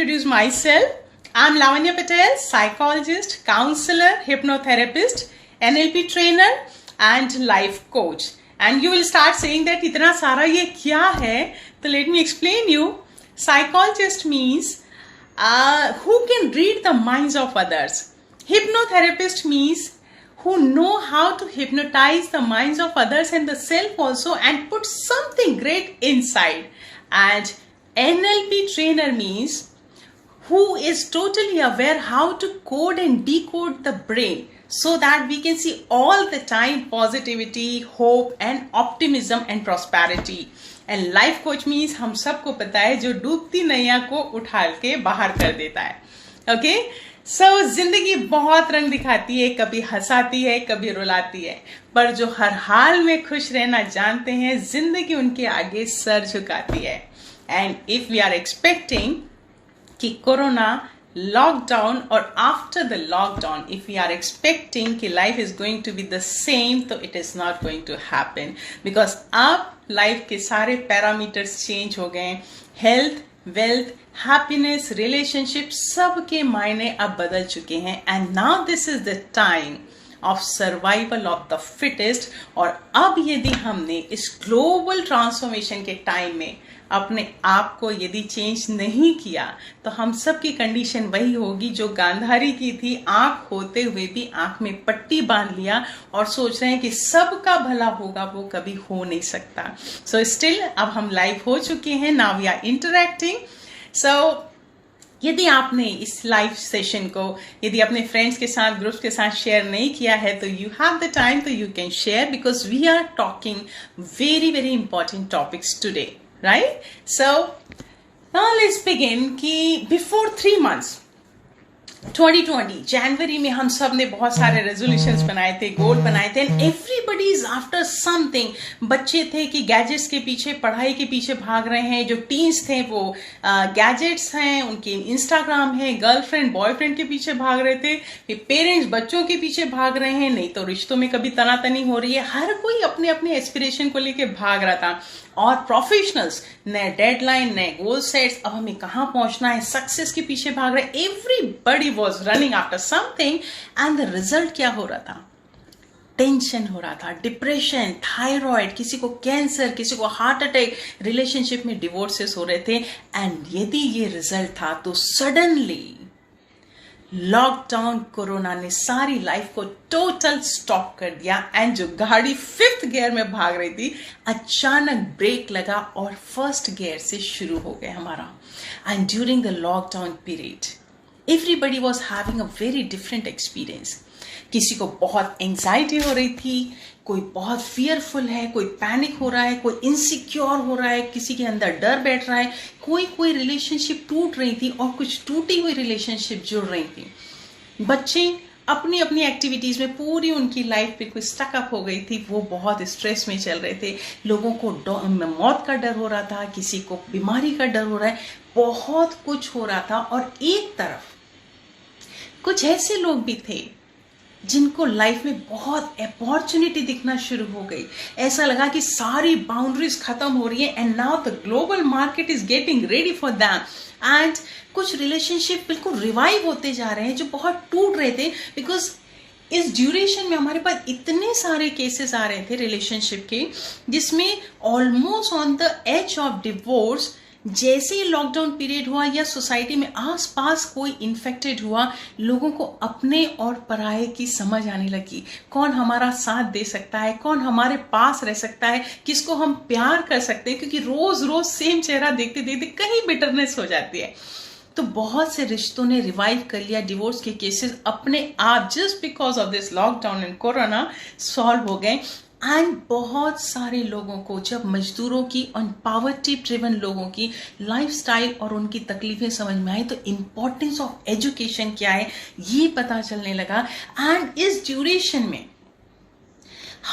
introduce myself. I'm Lavanya Patel, psychologist, counselor, hypnotherapist, NLP trainer and life coach. And you will start saying that इतना सारा ये क्या है? तो let me explain you. Psychologist means who can read the minds of others. Hypnotherapist means who know how to hypnotize the minds of others and the self also and put something great inside. And NLP trainer means who is totally aware how to code and decode the brain so that we can see all the time positivity, hope and optimism and prosperity. And life coach means हम सबको पता है जो डूबती नैया को उठा के बाहर कर देता है. ओके सो जिंदगी बहुत रंग दिखाती है, कभी हंसाती है, कभी रुलाती है, पर जो हर हाल में खुश रहना जानते हैं जिंदगी उनके आगे सर झुकाती है. And if we are expecting कि कोरोना लॉकडाउन और after the lockdown if we are expecting कि life is going to be the same, तो it is not going to happen. Because अब लाइफ के सारे पैरामीटर्स चेंज हो गए. Health, wealth, happiness, relationship, सबके मायने अब बदल चुके हैं. And now this is the time of survival of the fittest. और अब यदि हमने इस ग्लोबल ट्रांसफॉर्मेशन के टाइम में अपने आप को यदि चेंज नहीं किया तो हम सब की कंडीशन वही होगी जो गांधारी की थी. आंख होते हुए भी आंख में पट्टी बांध लिया और सोच रहे हैं कि सबका भला होगा, वो कभी हो नहीं सकता. सो स्टिल अब हम लाइव हो चुके हैं. Now we are interacting. So यदि आपने इस लाइव सेशन को यदि अपने फ्रेंड्स के साथ, ग्रुप्स के साथ शेयर नहीं किया है तो यू हैव द टाइम, तो you can share because we are talking very very important topics today. Right? So now let's begin कि before 3 months 2020 जनवरी में हम सब ने बहुत सारे रेजोल्यूशंस बनाए थे, गोल बनाए थे. And everybody is after something. बच्चे थे कि गैजेट्स के पीछे, पढ़ाई के पीछे भाग रहे हैं. जो टीन्स थे वो गैजेट्स हैं, उनके इंस्टाग्राम है, गर्लफ्रेंड बॉयफ्रेंड के पीछे भाग रहे थे. फिर पेरेंट्स बच्चों के पीछे भाग रहे हैं, नहीं तो रिश्तों में कभी तनातनी हो रही है. हर कोई अपने अपने एस्पिरेशन को लेके भाग रहा था. और प्रोफेशनल्स नए डेडलाइन, नए गोल सेट्स, अब हमें कहां पहुंचना है, सक्सेस के पीछे भाग रहे. Everybody was running after something. And the result क्या हो रहा था? टेंशन हो रहा था, डिप्रेशन, थायराइड, किसी को कैंसर, किसी को हार्ट अटैक, रिलेशनशिप में डिवोर्सेस हो रहे थे. एंड यदि ये रिजल्ट था तो सडनली लॉकडाउन, कोरोना ने सारी लाइफ को टोटल स्टॉप कर दिया. एंड जो गाड़ी 5th गियर में भाग रही थी अचानक ब्रेक लगा और 1st गियर से शुरू हो गया हमारा. And during the lockdown period everybody was having a very different experience. किसी को बहुत एंजाइटी हो रही थी, कोई बहुत फियरफुल है, कोई पैनिक हो रहा है, कोई इनसिक्योर हो रहा है, किसी के अंदर डर बैठ रहा है, कोई रिलेशनशिप टूट रही थी और कुछ टूटी हुई रिलेशनशिप जुड़ रही थी. बच्चे अपनी अपनी एक्टिविटीज में पूरी उनकी लाइफ पे कोई स्टकअप हो गई थी, वो बहुत स्ट्रेस में चल रहे थे. लोगों को मौत का डर हो रहा था, किसी को बीमारी का डर हो रहा है, बहुत कुछ हो रहा था. और एक तरफ कुछ ऐसे लोग भी थे जिनको लाइफ में बहुत अपॉर्चुनिटी दिखना शुरू हो गई. ऐसा लगा कि सारी बाउंड्रीज खत्म हो रही है and now the global market is getting ready for them. And कुछ रिलेशनशिप बिल्कुल रिवाइव होते जा रहे हैं जो बहुत टूट रहे थे. बिकॉज इस ड्यूरेशन में हमारे पास इतने सारे केसेस आ रहे थे रिलेशनशिप के जिसमें almost on the edge of divorce. जैसे ही लॉकडाउन पीरियड हुआ या सोसाइटी में आसपास कोई इन्फेक्टेड हुआ, लोगों को अपने और पराये की समझ आने लगी. कौन हमारा साथ दे सकता है, कौन हमारे पास रह सकता है, किसको हम प्यार कर सकते हैं. क्योंकि रोज रोज सेम चेहरा देखते देखते कहीं बिटरनेस हो जाती है. तो बहुत से रिश्तों ने रिवाइव कर लिया. डिवोर्स के केसेस अपने आप just because of this lockdown and corona solve हो गए. एंड बहुत सारे लोगों को जब मजदूरों की और पॉवर्टी ड्रिवन लोगों की लाइफस्टाइल और उनकी तकलीफें समझ में आई तो इम्पोर्टेंस ऑफ एजुकेशन क्या है ये पता चलने लगा. एंड इस ड्यूरेशन में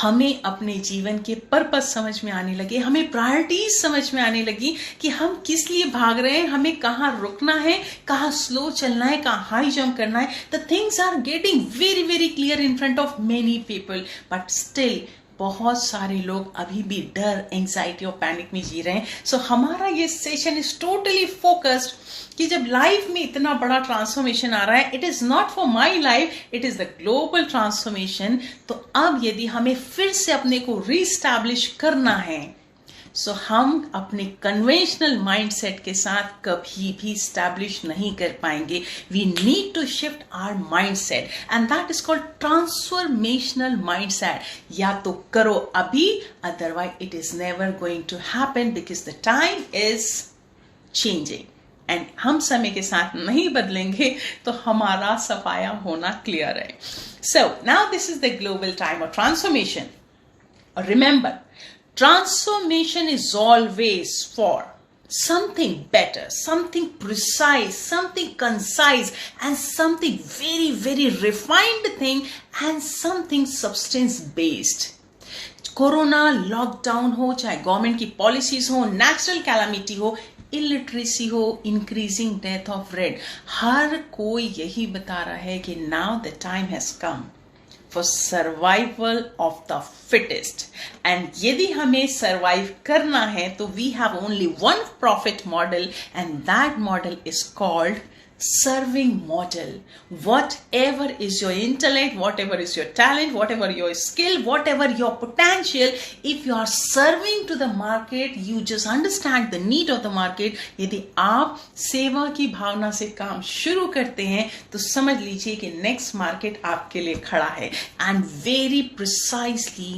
हमें अपने जीवन के पर्पस समझ में आने लगे, हमें प्रायोरिटीज समझ में आने लगी कि हम किस लिए भाग रहे हैं, हमें कहाँ रुकना है, कहाँ स्लो चलना है, कहाँ हाई जंप करना है. The things are getting very very clear in front of many people. But still बहुत सारे लोग अभी भी डर, एंजाइटी और पैनिक में जी रहे हैं. सो हमारा ये सेशन इज टोटली फोकस्ड कि जब लाइफ में इतना बड़ा ट्रांसफॉर्मेशन आ रहा है, it is not for my life, it is the global transformation. तो अब यदि हमें फिर से अपने को रीस्टैब्लिश करना है, सो हम अपने कन्वेंशनल माइंडसेट के साथ कभी भी स्टैब्लिश नहीं कर पाएंगे. We need to shift our mindset and that is called transformational mindset. या तो करो अभी, otherwise it is never going to happen because the time is changing and हम समय के साथ नहीं बदलेंगे तो हमारा सफाया होना क्लियर है. So now this is the global time of transformation. Remember, transformation is always for something better, something precise, something concise, and something very, very refined thing, and something substance based. Corona, lockdown हो, चाहे government की policies हो, natural calamity हो, illiteracy हो, increasing death of red, हर कोई यही बता रहा है कि now the time has come for survival of the fittest. And यदि हमें survive करना है तो we have only one profit model and that model is called serving model. Whatever is your intellect, whatever is your talent, whatever your skill, whatever your potential, if you are serving to the market, you just understand the need of the market. यदि आप सेवा की भावना से काम शुरू करते हैं तो समझ लीजिए कि नेक्स्ट मार्केट आपके लिए खड़ा है. And very precisely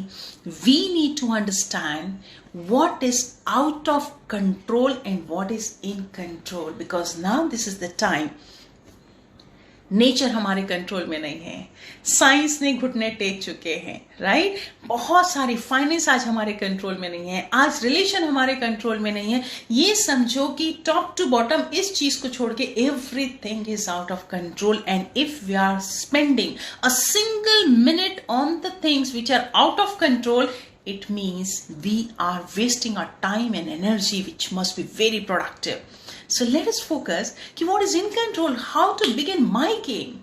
we need to understand what is out of control and what is in control, because now this is the time. Nature हमारे कंट्रोल में नहीं है, साइंस ने घुटने टेक चुके हैं, राइट. बहुत सारी फाइनेंस आज हमारे कंट्रोल में नहीं है, आज रिलेशन हमारे कंट्रोल में नहीं है. ये समझो कि टॉप टू बॉटम इस चीज को छोड़ के everything is out of control. And if we are spending a single minute on the things which are out of control, it means we are wasting our time and energy which must be very productive. So let us focus कि what is in control, how to begin my game.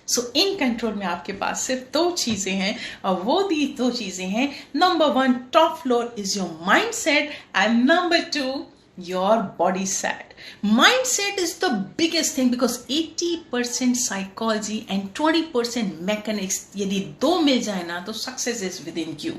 So in control में आपके पास सिर्फ दो चीजें हैं और वो दो चीजें हैं. Number 1, top floor is your mindset and number 2, your body set. Mindset is the biggest thing because 80% psychology and 20% mechanics. यदि दो मिल जाए ना तो success is within you.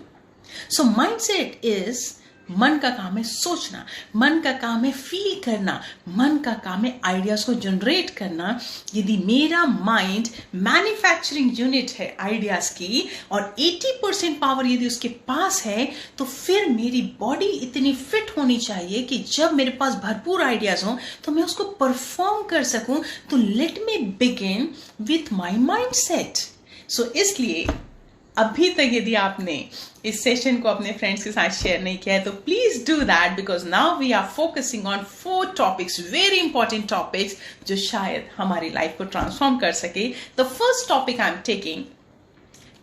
So mindset is मन का काम है सोचना, मन का काम है फील करना, मन का काम है आइडियाज को जनरेट करना. यदि मेरा माइंड मैन्युफैक्चरिंग यूनिट है आइडियाज की और 80% पावर यदि उसके पास है तो फिर मेरी बॉडी इतनी फिट होनी चाहिए कि जब मेरे पास भरपूर आइडियाज हो तो मैं उसको परफॉर्म कर सकूं. तो let me begin with my mind set. So इसलिए अभी तक यदि आपने इस सेशन को अपने फ्रेंड्स के साथ शेयर नहीं किया है तो please do that, because now we are focusing on 4 topics, very important topics जो शायद हमारी लाइफ को ट्रांसफॉर्म कर सके. The first topic I am taking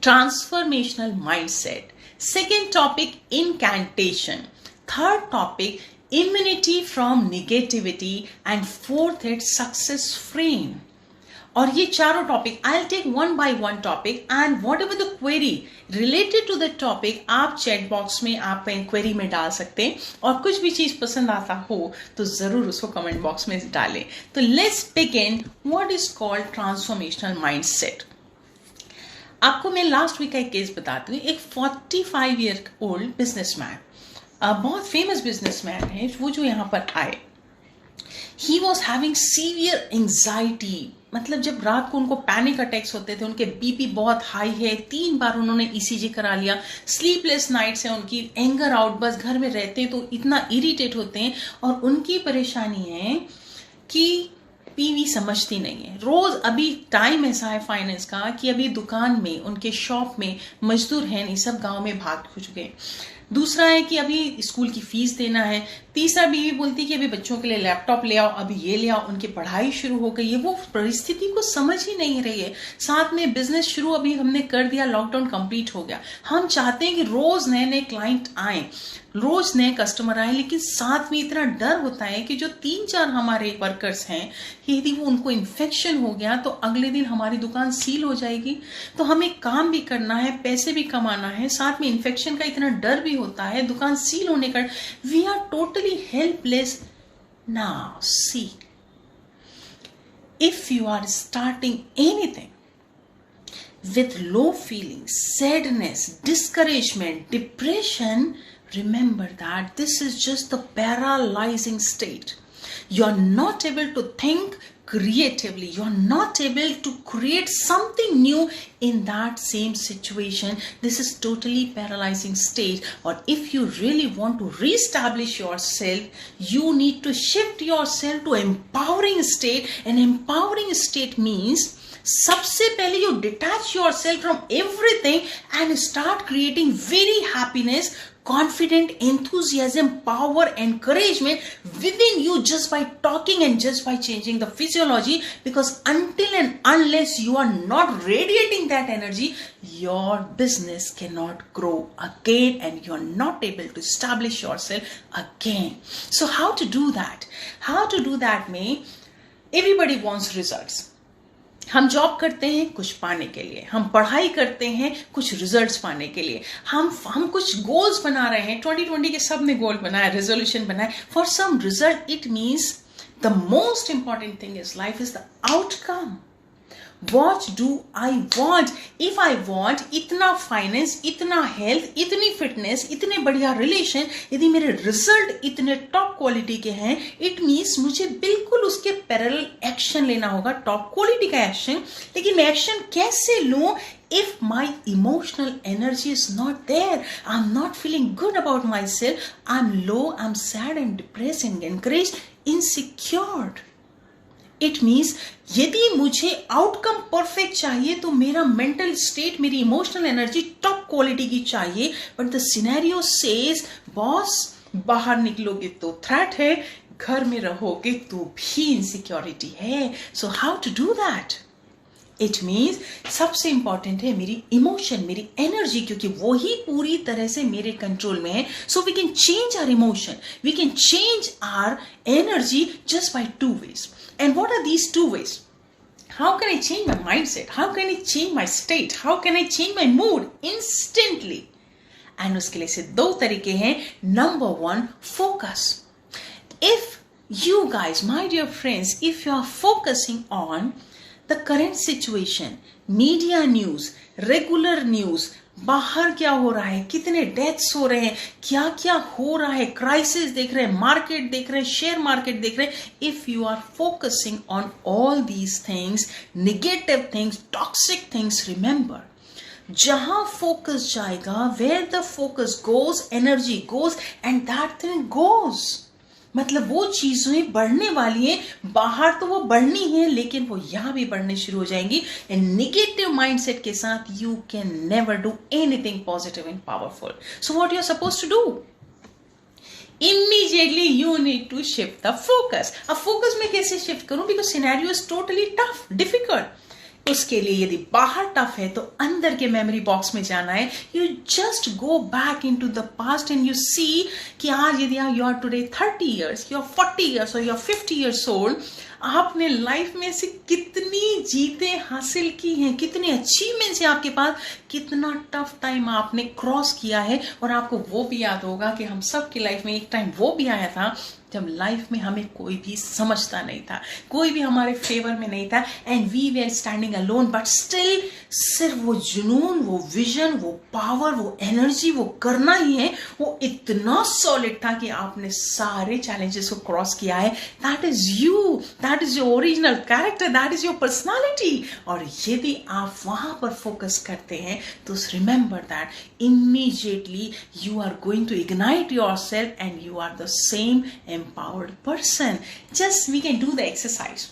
transformational mindset. Second topic incantation. Third topic immunity from negativity and fourth it success frame. और ये चारों topic I will take one by one topic and whatever the query related to the topic आप chat box में आप query में डाल सकते हैं और कुछ भी चीज पसंद आता हो तो जरूर उसको कमेंट बॉक्स में डालें. तो let's begin what is called transformational mindset. आपको मैं लास्ट वीक का एक केस बताती हूँ. एक 45 ईयर ओल्ड बिजनेसमैन, बहुत फेमस बिजनेसमैन है, वो जो यहाँ पर आए, he was having severe anxiety. मतलब जब रात को उनको पैनिक अटैक्स होते थे, उनके बीपी बहुत हाई है, 3 बार उन्होंने ईसीजी करा लिया, स्लीपलेस नाइट्स है उनकी, एंगर आउट, बस घर में रहते हैं तो इतना इरिटेट होते हैं. और उनकी परेशानी है कि पीवी समझती नहीं है. रोज अभी टाइम ऐसा है फाइनेंस का कि अभी दुकान में, उनके शॉप में मजदूर हैं नहीं, सब गांव में भाग चुके हैं. दूसरा है कि अभी स्कूल की फीस देना है, तीसरा बीवी बोलती है कि अभी बच्चों के लिए लैपटॉप ले आओ, अभी ये ले आओ, उनकी पढ़ाई शुरू हो गई है, वो परिस्थिति को समझ ही नहीं रही है। साथ में बिजनेस शुरू अभी हमने कर दिया, लॉकडाउन कंप्लीट हो गया, हम चाहते हैं कि रोज नए नए क्लाइंट आए, रोज नए कस्टमर आए, लेकिन साथ में इतना डर होता है कि जो 3-4 हमारे वर्कर्स हैं, यदि वो उनको इन्फेक्शन हो गया तो अगले दिन हमारी दुकान सील हो जाएगी। तो हमें काम भी करना है, पैसे भी कमाना है, साथ में इन्फेक्शन का इतना डर भी होता है, दुकान सील होने का। We are totally helpless. Now see, if you are starting anything with low feelings, sadness, discouragement, depression, remember that this is just the paralyzing state. You are not able to think creatively. You are not able to create something new in that same situation. This is totally paralyzing state. Or if you really want to reestablish yourself, you need to shift yourself to empowering state. An empowering state means सबसे पहले you detach yourself from everything and start creating very happiness, confident, enthusiasm, power, encouragement within you just by talking and just by changing the physiology. Because until and unless you are not radiating that energy, your business cannot grow again and you are not able to establish yourself again. So how to do that? How to do that mean everybody wants results. हम job करते हैं कुछ पाने के लिए, हम पढ़ाई करते हैं कुछ रिजल्ट्स पाने के लिए, हम कुछ गोल्स बना रहे हैं। 2020 के सब ने गोल बनाया, रेजोल्यूशन बनाया for some result. It means the most important thing is life is the outcome. What do I want? If I want इतना फाइनेंस, इतना हेल्थ, इतनी फिटनेस, इतने बढ़िया रिलेशन, यदि मेरे रिजल्ट इतने टॉप क्वालिटी के हैं, इट मीन्स मुझे बिल्कुल उसके पैरेलल एक्शन लेना होगा, टॉप क्वालिटी का एक्शन। लेकिन मैं एक्शन कैसे लूं? If my emotional energy is not there, I'm not feeling good about myself, I'm low, I'm sad and depressed and encouraged, insecure. It means यदि मुझे आउटकम परफेक्ट चाहिए तो मेरा मेंटल स्टेट, मेरी इमोशनल एनर्जी टॉप क्वालिटी की चाहिए। But the scenario says boss बाहर निकलोगे तो थ्रेट है, घर में रहोगे तो भी इनसिक्योरिटी है। So how to do that? It means सबसे इंपॉर्टेंट है मेरी इमोशन, मेरी एनर्जी, क्योंकि वो ही पूरी तरह से मेरे कंट्रोल में है। So we can change our emotion, we can change our energy just by 2 ways. And what are these 2 ways? How can I change my mindset? How can I change my state? How can I change my mood instantly? And उसके लिए से 2 तरीके हैं। Number 1, focus. If you guys, my dear friends, if you are focusing on the current situation, media news, regular news, बाहर क्या हो रहा है, कितने डेथ्स हो रहे हैं, क्या क्या हो रहा है, क्राइसिस देख रहे हैं, मार्केट देख रहे हैं, शेयर मार्केट देख रहे हैं, if you are focusing on all these things, negative things, toxic things, remember जहां फोकस जाएगा, where the focus goes energy goes and that thing goes. मतलब वो चीजें बढ़ने वाली हैं, बाहर तो वो बढ़नी है लेकिन वो यहां भी बढ़ने शुरू हो जाएंगी। एंड नेगेटिव माइंडसेट के साथ you can never do anything positive and powerful. So what you are suppose to do? Immediately you need to shift the focus. अब फोकस में कैसे शिफ्ट करूं? Because scenario is totally tough, difficult. उसके लिए यदि बाहर टफ है तो अंदर के मेमोरी बॉक्स में जाना है। You just go back into the past and you see कि आज यदि you are today 30 years, you are 40 years और यू आर 50 years old, आपने लाइफ में से कितनी जीतें हासिल की हैं, कितने अचीवमेंट्स हैं आपके पास, कितना टफ टाइम आपने क्रॉस किया है। और आपको वो भी याद होगा कि हम सब की लाइफ में एक टाइम वो भी आया था जब लाइफ में हमें कोई भी समझता नहीं था, कोई भी हमारे फेवर में नहीं था, and we were standing alone. But still सिर्फ वो जुनून, वो विजन, वो पावर, वो एनर्जी, वो करना ही है, वो इतना सॉलिड था कि आपने सारे चैलेंजेस को क्रॉस किया है। That is you, that is your original character, that is your personality. और यदि आप वहां पर फोकस करते हैं तो remember that immediately you are going to ignite yourself and you are the same empowered person. Just we can do the exercise.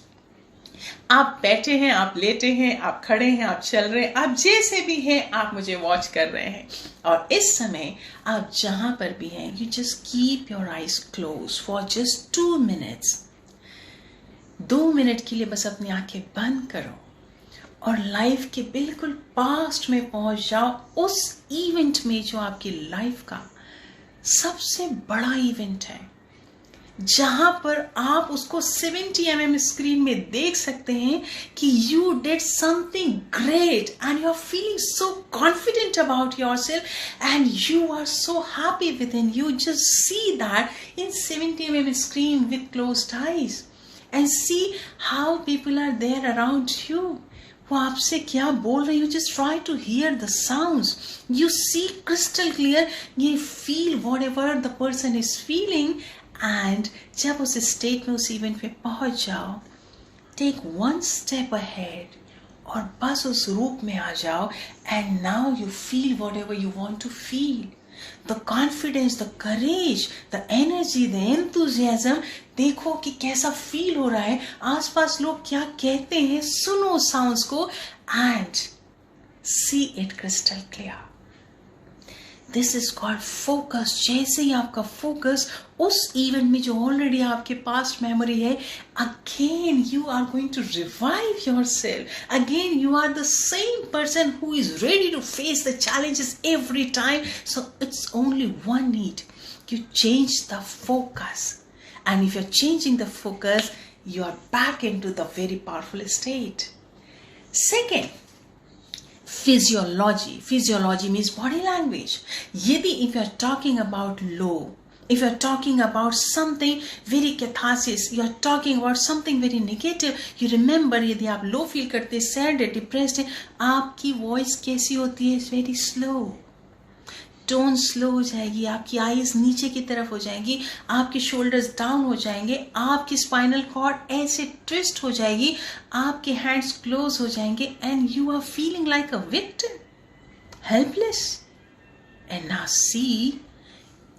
आप बैठे हैं, आप लेटे हैं, आप खड़े हैं, आप चल रहे हैं, आप जैसे भी हैं, आप मुझे वॉच कर रहे हैं। और इस समय आप जहां पर भी हैं, you just keep your eyes close for just 2 minutes. 2 minute के लिए बस अपनी आंखें बंद करो और लाइफ के बिल्कुल पास्ट में पहुंच जाओ, उस इवेंट में जो आपकी लाइफ का सबसे बड़ा इवेंट है, जहां पर आप उसको 70 mm स्क्रीन में देख सकते हैं कि you did something great and you are feeling so confident about yourself and you are so happy within you. Just see that in 70 mm screen with closed eyes and see how people are there around you. वो आपसे क्या बोल रही हो, just try to hear the sounds, you see crystal clear, ये feel whatever the person is feeling. And जब उस state में, उस इवेंट में पहुंच जाओ, टेक 1 स्टेप अहेड और बस उस रूप में आ जाओ। And now you feel whatever you want to feel, the confidence, the courage, the energy, the enthusiasm. देखो कि कैसा फील हो रहा है, आसपास लोग क्या कहते हैं, सुनो साउंड्स को and see it crystal clear. This is called focus. जैसे ही आपका फोकस उस इवेंट में जो ऑलरेडी आपके पास्ट मेमोरी है, again you are going to revive yourself, again you are the same person who is ready to face the challenges every time. So it's only one need, you change the focus, and if you're changing the focus, you are back into the very powerful state. Second, physiology means body language. Yadi if you are talking about low, if you are talking about something very catharsis, you are talking about something very negative, you remember यदि आप low feel करते, sad है, depressed है, आपकी voice कैसी होती है, very slow, tone slow हो जाएगी, आपकी आईज नीचे की तरफ हो जाएंगी, आपके शोल्डर्स डाउन हो जाएंगे, आपकी स्पाइनल कॉर्ड ऐसे ट्विस्ट हो जाएगी, आपके हैंड्स क्लोज हो जाएंगे and you are feeling like a victim, helpless. And now see,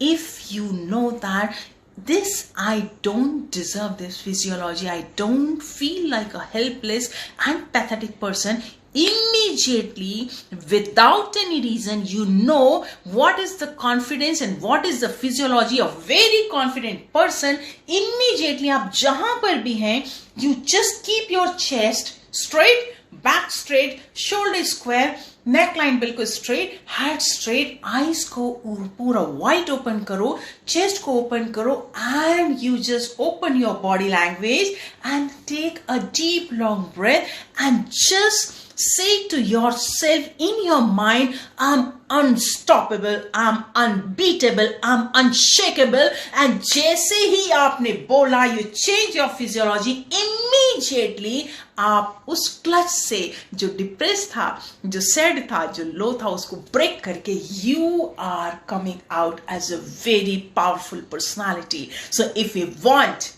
if you know that this, I don't deserve this physiology, I don't feel like a helpless and pathetic person, immediately without any reason, you know what is the confidence and what is the physiology of very confident person. Immediately आप जहां पर भी हैं, you just keep your chest straight, back straight, shoulder square, neckline बिल्कुल straight, head straight, eyes को पूरा wide open करो, chest को open करो and you just open your body language and take a deep long breath and just say to yourself in your mind, I'm unstoppable, I'm unbeatable, I'm unshakable. And जैसे ही आपने बोला, you change your physiology, immediately आप उस clutch से, जो depress था, जो sad था, जो लो था, उसको ब्रेक करके you are coming out as a very powerful personality. So if you want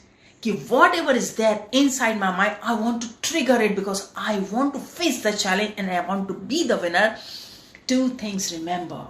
whatever is there inside my mind, I want to trigger it because I want to face the challenge and I want to be the winner. 2 things remember.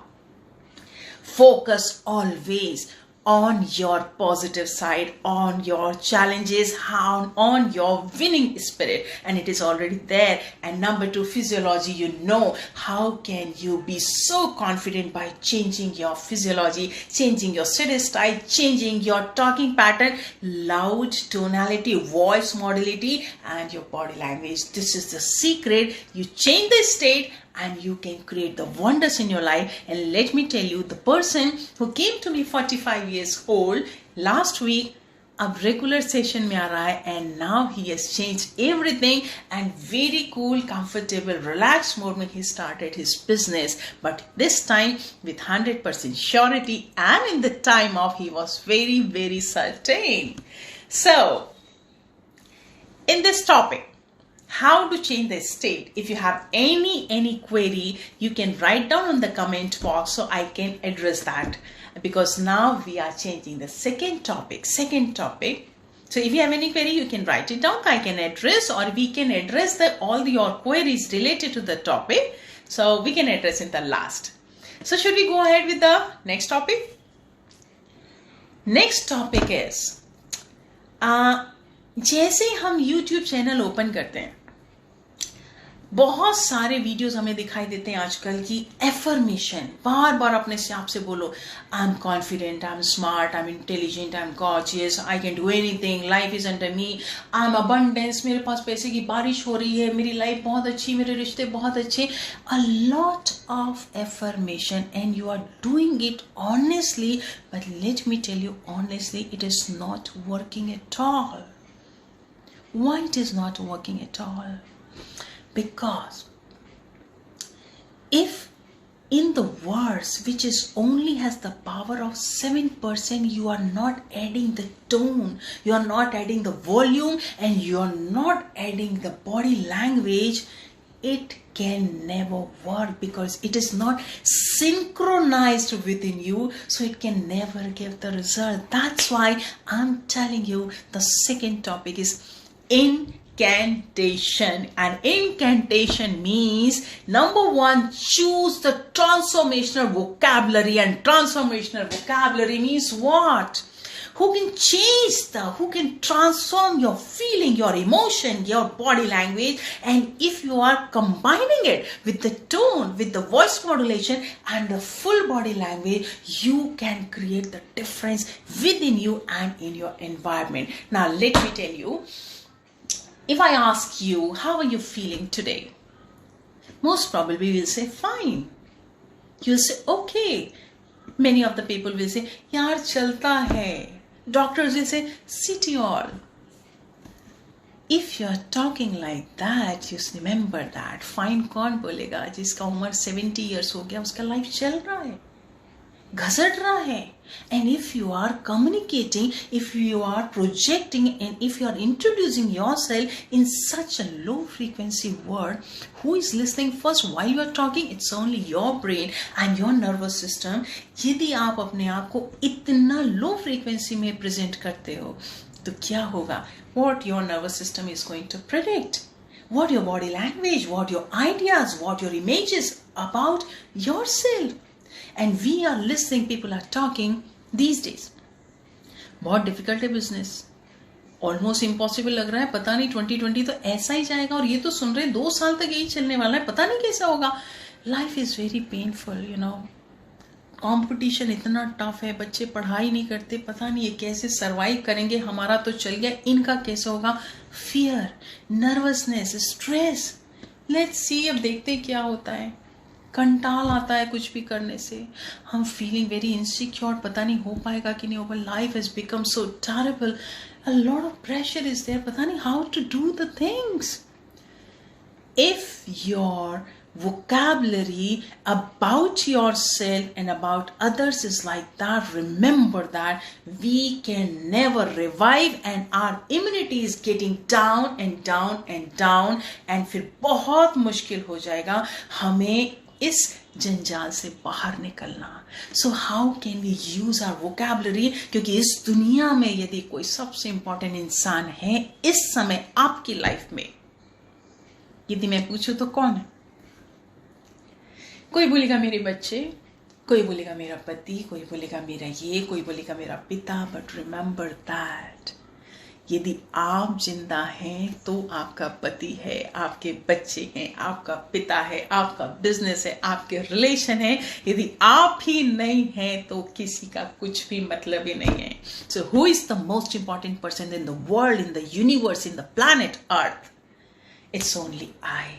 Focus always on your positive side, on your challenges, on your winning spirit, and it is already there. And number 2, physiology. You know, how can you be so confident by changing your physiology, changing your study style, changing your talking pattern, loud tonality, voice modality, and your body language. This is the secret. You change the state and you can create the wonders in your life. And let me tell you, the person who came to me 45 years old last week, अब regular session में आ रहा है and now he has changed everything and very cool, comfortable, relaxed mode में he started his business, but this time with 100% surety and in the time of he was very, very certain. So, in this topic, how to change the state, if you have any query, you can write down in the comment box so I can address that, because now we are changing the second topic. So if you have any query, you can write it down, I can address, or we can address all your queries related to the topic, so we can address in the last. So should we go ahead with the next topic? Next topic is जैसे हम YouTube channel open करते हैं, बहुत सारे videos हमें दिखाई देते हैं आजकल की एफर्मेशन, बार बार अपने से आपसे बोलो, I am confident, I am smart, I am intelligent, I am gorgeous, I can do anything, life is under me, I am abundance, मेरे पास पैसे की बारिश हो रही है, मेरी लाइफ बहुत अच्छी, मेरे रिश्ते बहुत अच्छे. A lot of affirmation and you are doing it honestly, but let me tell you honestly, it is not working at all. Why it is not working at all? Because if in the words which is only has the power of 7%, you are not adding the tone, you are not adding the volume, and you are not adding the body language, it can never work, because it is not synchronized within you, so it can never give the result. That's why I'm telling you the second topic is incantation. And incantation means, number one, choose the transformational vocabulary. And transformational vocabulary means what? Who can change who can transform your feeling, your emotion, your body language. And if you are combining it with the tone, with the voice modulation and the full body language, you can create the difference within you and in your environment. Now let me tell you, if I ask you, how are you feeling today? Most probably you'll say, fine. You'll say, okay. Many of the people will say, yaar chalta hai. Doctors will say, Citiol. If you're talking like that, just remember that. Fine कौन बोलेगा जिसका उम्र 70 years हो गया, उसका life चल रहा है, घसट रहा है. And if you are communicating, if you are projecting, and if you are introducing yourself in such a low frequency word, who is listening first while you are talking? It's only your brain and your nervous system. यदि आप अपने आप को इतना low frequency में present करते हो, तो क्या होगा? What your nervous system is going to predict, what your body language, what your ideas, what your images about yourself. And we are listening, people are talking these days. बहुत difficult है business, almost impossible लग रहा है. पता नहीं 2020 तो ऐसा ही जाएगा, और ये तो सुन रहे 2 साल तक यही चलने वाला है, पता नहीं कैसा होगा. Life is very painful, you know. Competition इतना टफ है, बच्चे पढ़ाई नहीं करते, पता नहीं ये कैसे सरवाइव करेंगे. हमारा तो चल गया, इनका कैसे होगा. Fear, nervousness, stress. Let's see, अब देखते क्या होता है. कंटाल आता है कुछ भी करने से. हम फीलिंग वेरी इनसिक्योर, पता नहीं हो पाएगा कि नहीं होगा. Life has become so terrible, a lot of pressure is there, पता नहीं how to do the things. If your vocabulary about yourself and about others is like that, remember that we can never revive, and our immunity is getting down and down and down, and फिर बहुत मुश्किल हो जाएगा हमें इस जंजाल से बाहर निकलना. So how can we use our vocabulary? क्योंकि इस दुनिया में यदि कोई सबसे इंपॉर्टेंट इंसान है इस समय आपकी लाइफ में, यदि मैं पूछूं तो कौन है? कोई बोलेगा मेरे बच्चे, कोई बोलेगा मेरा पति, कोई बोलेगा मेरा ये, कोई बोलेगा मेरा पिता. बट रिमेंबर दैट यदि आप जिंदा हैं तो आपका पति है, आपके बच्चे हैं, आपका पिता है, आपका बिजनेस है, आपके रिलेशन है. यदि आप ही नहीं हैं तो किसी का कुछ भी मतलब ही नहीं है. So who is the most important person in the world, in the universe, in the planet earth? It's only I.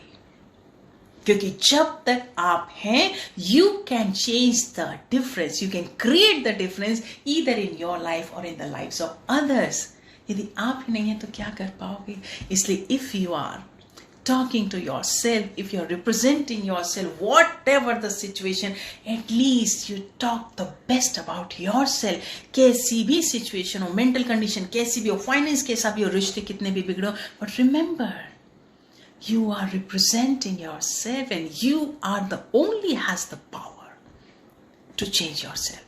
क्योंकि जब तक आप हैं, you can change the difference, you can create the difference either in your life और in the life of others. यदि आप ही नहीं हैं तो क्या कर पाओगे? इसलिए if you are talking to yourself, if you are representing yourself, whatever the situation, at least you talk the best about yourself. कैसी भी सिचुएशन हो, मेंटल कंडीशन कैसी भी हो, फाइनेंस कैसा भी हो, रिश्ते कितने भी बिगड़ो, but remember you are representing yourself, and you are the only has the power to change yourself.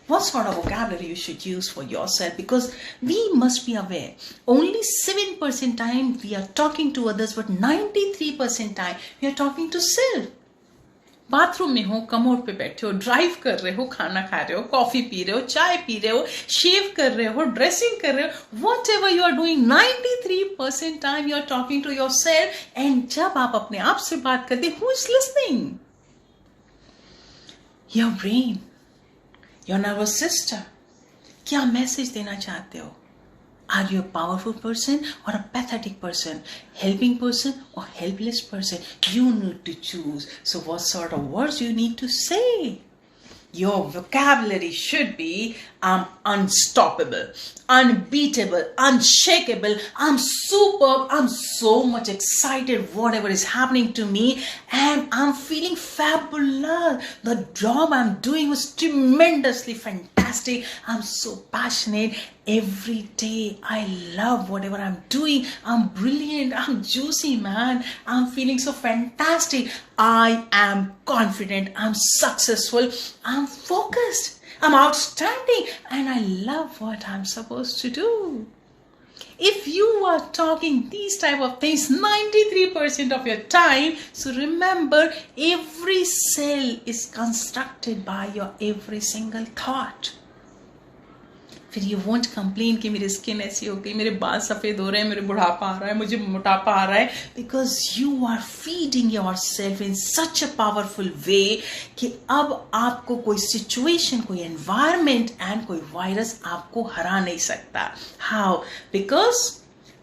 What sort of vocabulary you should use for yourself? Because we must be aware, only 7% time we are talking to others, but 93% time we are talking to self. Bathroom में हो, commode पे बैठे हो, drive कर रहे हो, खाना खा रहे हो, कॉफी पी रहे हो, चाय पी रहे हो, शेव कर रहे हो, ड्रेसिंग कर रहे हो, whatever you are doing, 93% time you are talking to yourself. And जब आप अपने आप से बात करते, who is listening? Your brain, your nervous system. क्या मैसेज देना चाहते हो? Are you a powerful person or a pathetic person? Helping person or helpless person? You need to choose. So what sort of words you need to say? Your vocabulary should be I'm unstoppable, unbeatable, unshakable, I'm superb, I'm so much excited whatever is happening to me and I'm feeling fabulous. The job I'm doing was tremendously fantastic. I'm so passionate. Every day I love whatever I'm doing. I'm brilliant, I'm juicy, man. I'm feeling so fantastic. I am confident, I'm successful, I'm focused, I'm outstanding, and I love what I'm supposed to do. If you are talking these type of things 93% of your time, so remember, every cell is constructed by your every single thought. फिर you won't complain कि मेरी skin ऐसी हो गई, मेरे बाल सफ़ेद हो रहे हैं, मेरे बुढ़ापा आ रहा है, मुझे मोटापा आ रहा है, because you are feeding yourself in such a powerful way कि अब आपको कोई situation, कोई environment and कोई वायरस आपको हरा नहीं सकता. How? Because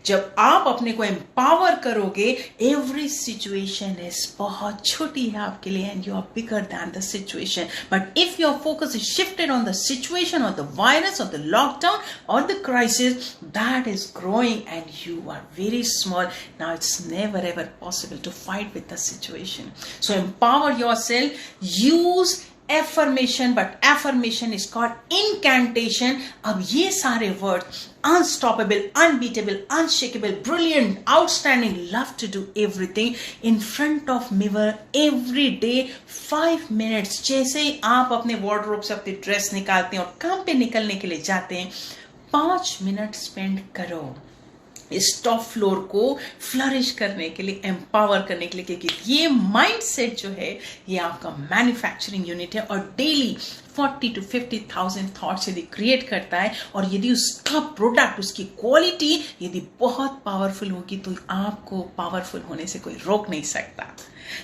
जब आप अपने को एम्पावर करोगे, एवरी सिचुएशन इज बहुत छोटी है आपके लिए and you are bigger than the situation. But if your focus is shifted on the situation और द वायरस और द लॉकडाउन और the crisis that is growing and you are very small, now it's never ever possible to fight with the situation. So empower yourself, use affirmation, but affirmation is called incantation. अब ये सारे words unstoppable, unbeatable, unshakable, brilliant, outstanding, love to do everything in front of mirror every day 5 minutes. जैसे ही आप अपने wardrobe से अपनी dress निकालते हैं और काम पे निकलने के लिए जाते हैं, 5 मिनट स्पेंड करो इस टॉप फ्लोर को फ्लरिश करने के लिए, एम्पावर करने के लिए, क्योंकि ये माइंडसेट जो है ये आपका मैन्युफैक्चरिंग यूनिट है और डेली 40 to 50,000 थॉट्स यदि क्रिएट करता है और यदि उसका प्रोडक्ट, उसकी क्वालिटी यदि बहुत पावरफुल होगी तो आपको पावरफुल होने से कोई रोक नहीं सकता.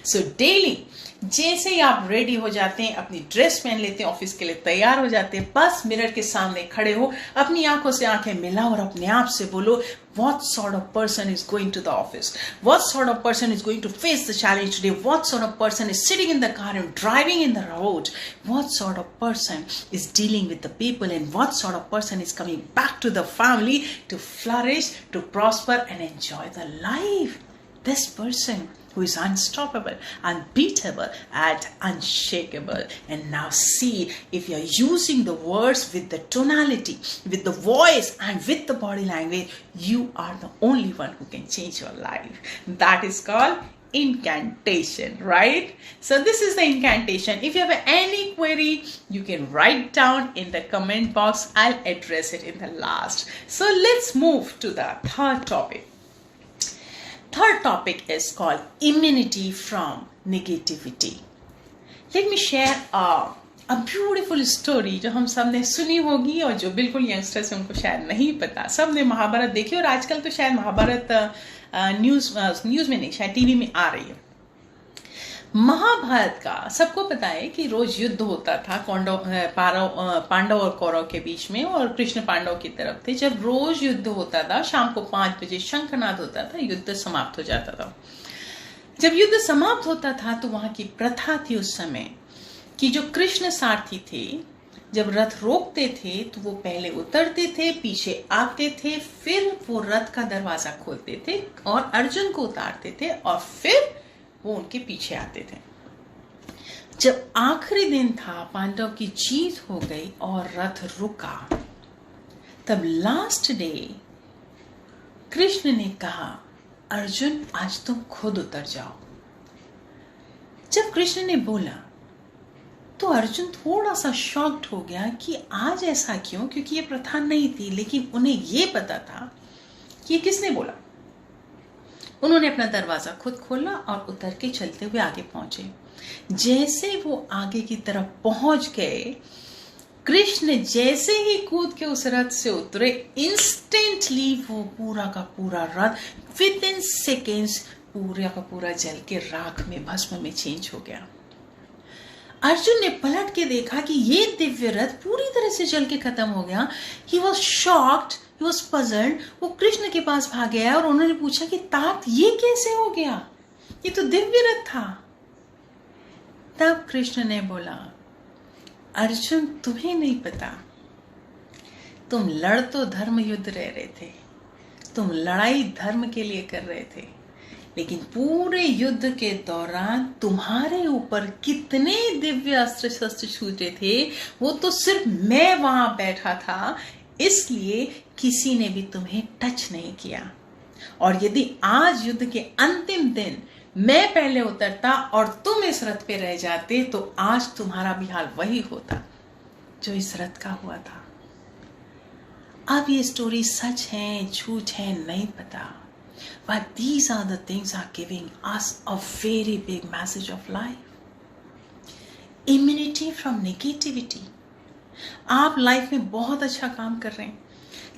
सो डेली जैसे ही आप रेडी हो जाते हैं, अपनी ड्रेस पहन लेते हैं, ऑफिस के लिए तैयार हो जाते हैं, बस मिरर के सामने खड़े हो, अपनी आंखों से आंखें मिलाओ और अपने आप से बोलो, what sort of person is going to the office? What sort of person is going to face the challenge today? What sort of person is sitting in the car and driving in the road? What sort of person is dealing with the people? And what sort of person is coming back to the family to flourish, to prosper and enjoy the life? This person who is unstoppable, unbeatable, and unshakable. And now see, if you're using the words with the tonality, with the voice, and with the body language, you are the only one who can change your life. That is called incantation, right? So this is the incantation. If you have any query, you can write down in the comment box. I'll address it in the last. So let's move to the third topic. Third topic is called immunity from negativity. Let me share a beautiful story जो हम सब ने सुनी होगी और जो बिल्कुल youngsters हैं उनको शायद नहीं पता. सब ने महाभारत देखी और आजकल तो शायद महाभारत न्यूज़ में नहीं, शायद टीवी में आ रही है. महाभारत का सबको पता है कि रोज युद्ध होता था पांडव और कौरव के बीच में, और कृष्ण पांडव की तरफ थे. जब रोज युद्ध होता था, शाम को 5 बजे शंखनाद होता था, युद्ध समाप्त हो जाता था. जब युद्ध समाप्त होता था तो वहां की प्रथा थी उस समय कि जो कृष्ण सारथी थे, जब रथ रोकते थे तो वो पहले उतरते थे, पीछे आते थे, फिर वो रथ का दरवाजा खोलते थे और अर्जुन को उतारते थे और फिर वो उनके पीछे आते थे. जब आखिरी दिन था, पांडव की जीत हो गई और रथ रुका, तब लास्ट डे कृष्ण ने कहा, अर्जुन आज तुम खुद उतर जाओ. जब कृष्ण ने बोला तो अर्जुन थोड़ा सा शॉक्ड हो गया कि आज ऐसा क्यों, क्योंकि ये प्रथा नहीं थी. लेकिन उन्हें ये पता था कि ये किसने बोला. उन्होंने अपना दरवाजा खुद खोला और उतर के चलते हुए आगे पहुंचे। जैसे वो आगे की तरफ पहुंच गए, कृष्ण जैसे ही कूद के उस रथ से उतरे, इंस्टेंटली वो पूरा का पूरा रथ विद इन सेकेंड्स पूरा का पूरा जल के राख में, भस्म में चेंज हो गया। अर्जुन ने पलट के देखा कि ये दिव्य रथ पूरी तरह से जल के खत्म हो गया। He was shocked, he was puzzled. वो कृष्ण के पास भाग गया और उन्होंने पूछा कि तात ये कैसे हो गया, ये तो दिव्य रथ था। तब कृष्ण ने बोला, अर्जुन तुम्हें नहीं पता, तुम लड़ तो धर्म युद्ध रह रहे थे, तुम लड़ाई धर्म के लिए कर रहे थे, लेकिन पूरे युद्ध के दौरान तुम्हारे ऊपर कितने दिव्य अस्त्र शस्त्र छूटे थे, वो तो सिर्फ मैं वहां बैठा था, इसलिए किसी ने भी तुम्हें टच नहीं किया। और यदि आज युद्ध के अंतिम दिन मैं पहले उतरता और तुम इस रथ पे रह जाते, तो आज तुम्हारा भी हाल वही होता जो इस रथ का हुआ था। अब ये स्टोरी सच है झूठ है नहीं पता, but these are the things are giving us a very big message of life. Immunity from negativity. आप लाइफ में बहुत अच्छा काम कर रहे हैं,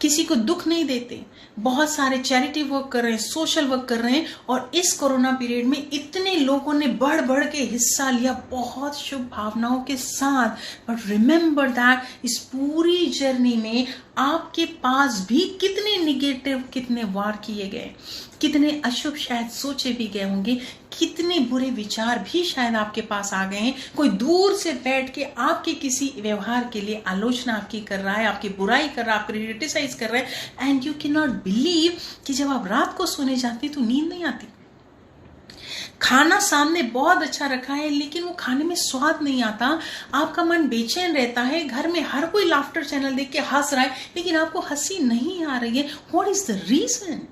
किसी को दुख नहीं देते, बहुत सारे चैरिटी वर्क कर रहे हैं, सोशल वर्क कर रहे हैं, और इस कोरोना पीरियड में इतने लोगों ने बढ़ बढ़ के हिस्सा लिया बहुत शुभ भावनाओं के साथ। बट रिमेंबर दैट इस पूरी जर्नी में आपके पास भी कितने निगेटिव, कितने वार किए गए, कितने अशुभ शायद सोचे भी गए होंगे, कितने बुरे विचार भी शायद आपके पास आ गए हैं। कोई दूर से बैठ के आपके किसी व्यवहार के लिए आलोचना आपकी कर रहा है, आपकी बुराई कर रहा है, आपको क्रिटिसाइज कर रहा है, and you can not believe कि जब आप रात को सोने जाते तो नींद नहीं आती। खाना सामने बहुत अच्छा रखा है लेकिन वो खाने में स्वाद नहीं आता, आपका मन बेचैन रहता है, घर में हर कोई लाफ्टर चैनल देख के हंस रहा है लेकिन आपको हंसी नहीं आ रही है। What is the reason?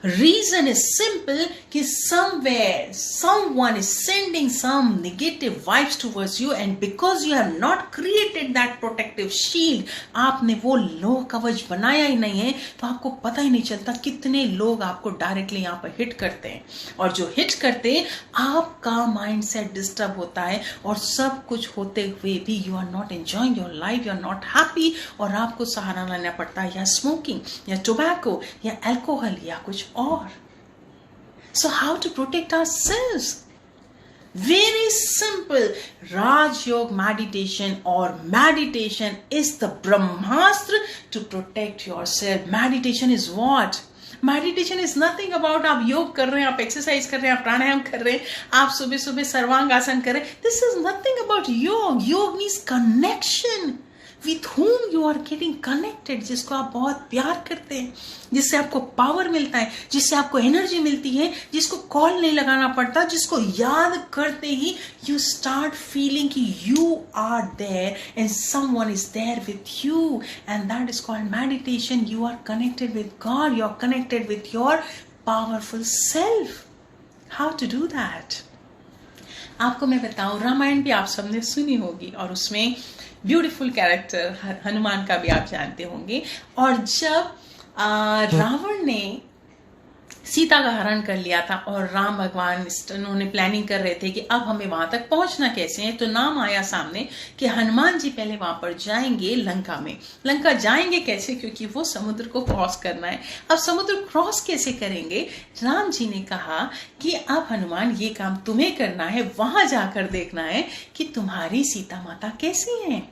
Reason is simple कि somewhere someone is sending some negative vibes towards you, and because you have not created that protective shield, आपने वो लोह कवच बनाया ही नहीं है, तो आपको पता ही नहीं चलता कितने लोग आपको डायरेक्टली यहाँ पर हिट करते हैं। और जो हिट करते हैं, आपका माइंडसेट डिस्टर्ब होता है, और सब कुछ होते हुए भी you are not enjoying your life, you are not happy, और आपको सहारा लेना पड़ता है या स्मोकिंग या टोबैको या अल्कोहल या कुछ और। So how to protect ourselves? Very simple. Raj Yoga meditation or meditation is the Brahmastra to protect yourself. Meditation is what? Meditation is nothing about आप योग कर रहे हैं, आप एक्सरसाइज कर रहे हैं, आप प्राणायाम कर रहे हैं, आप सुबह सुबह सर्वांग आसन कर रहे हैं. This is nothing about योग. योग means connection. With whom you are getting connected, जिसको आप बहुत प्यार करते हैं, जिससे आपको पावर मिलता है, जिससे आपको एनर्जी मिलती है, जिसको कॉल नहीं लगाना पड़ता, जिसको याद करते ही you start feeling कि you are there and someone is there with you, and that is called meditation. You are connected with God, you are connected with your powerful self. How to do that? आपको मैं बताऊं, रामायण भी आप सबने सुनी होगी और उसमें ब्यूटीफुल कैरेक्टर हनुमान का भी आप जानते होंगे। और जब रावण ने सीता का हरण कर लिया था और राम भगवान उन्होंने प्लानिंग कर रहे थे कि अब हमें वहां तक पहुंचना कैसे है, तो नाम आया सामने कि हनुमान जी पहले वहां पर जाएंगे लंका में। लंका जाएंगे कैसे? क्योंकि वो समुद्र को क्रॉस करना है। अब समुद्र क्रॉस कैसे करेंगे? राम जी ने कहा कि अब हनुमान ये काम तुम्हें करना है, वहां जाकर देखना है कि तुम्हारी सीता माता कैसी है।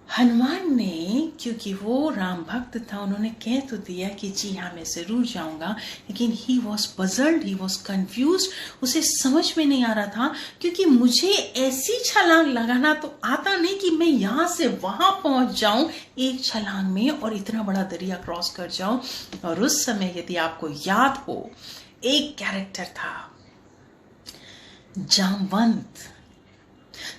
हनुमान ने, क्योंकि वो राम भक्त था, उन्होंने कह तो दिया कि जी हाँ मैं जरूर जाऊंगा, लेकिन he was puzzled, he was confuse, उसे समझ में नहीं आ रहा था, क्योंकि मुझे ऐसी छलांग लगाना तो आता नहीं कि मैं यहां से वहां पहुंच जाऊं एक छलांग में और इतना बड़ा दरिया क्रॉस कर जाऊं। और उस समय यदि आपको याद हो, एक कैरेक्टर था जामवंत।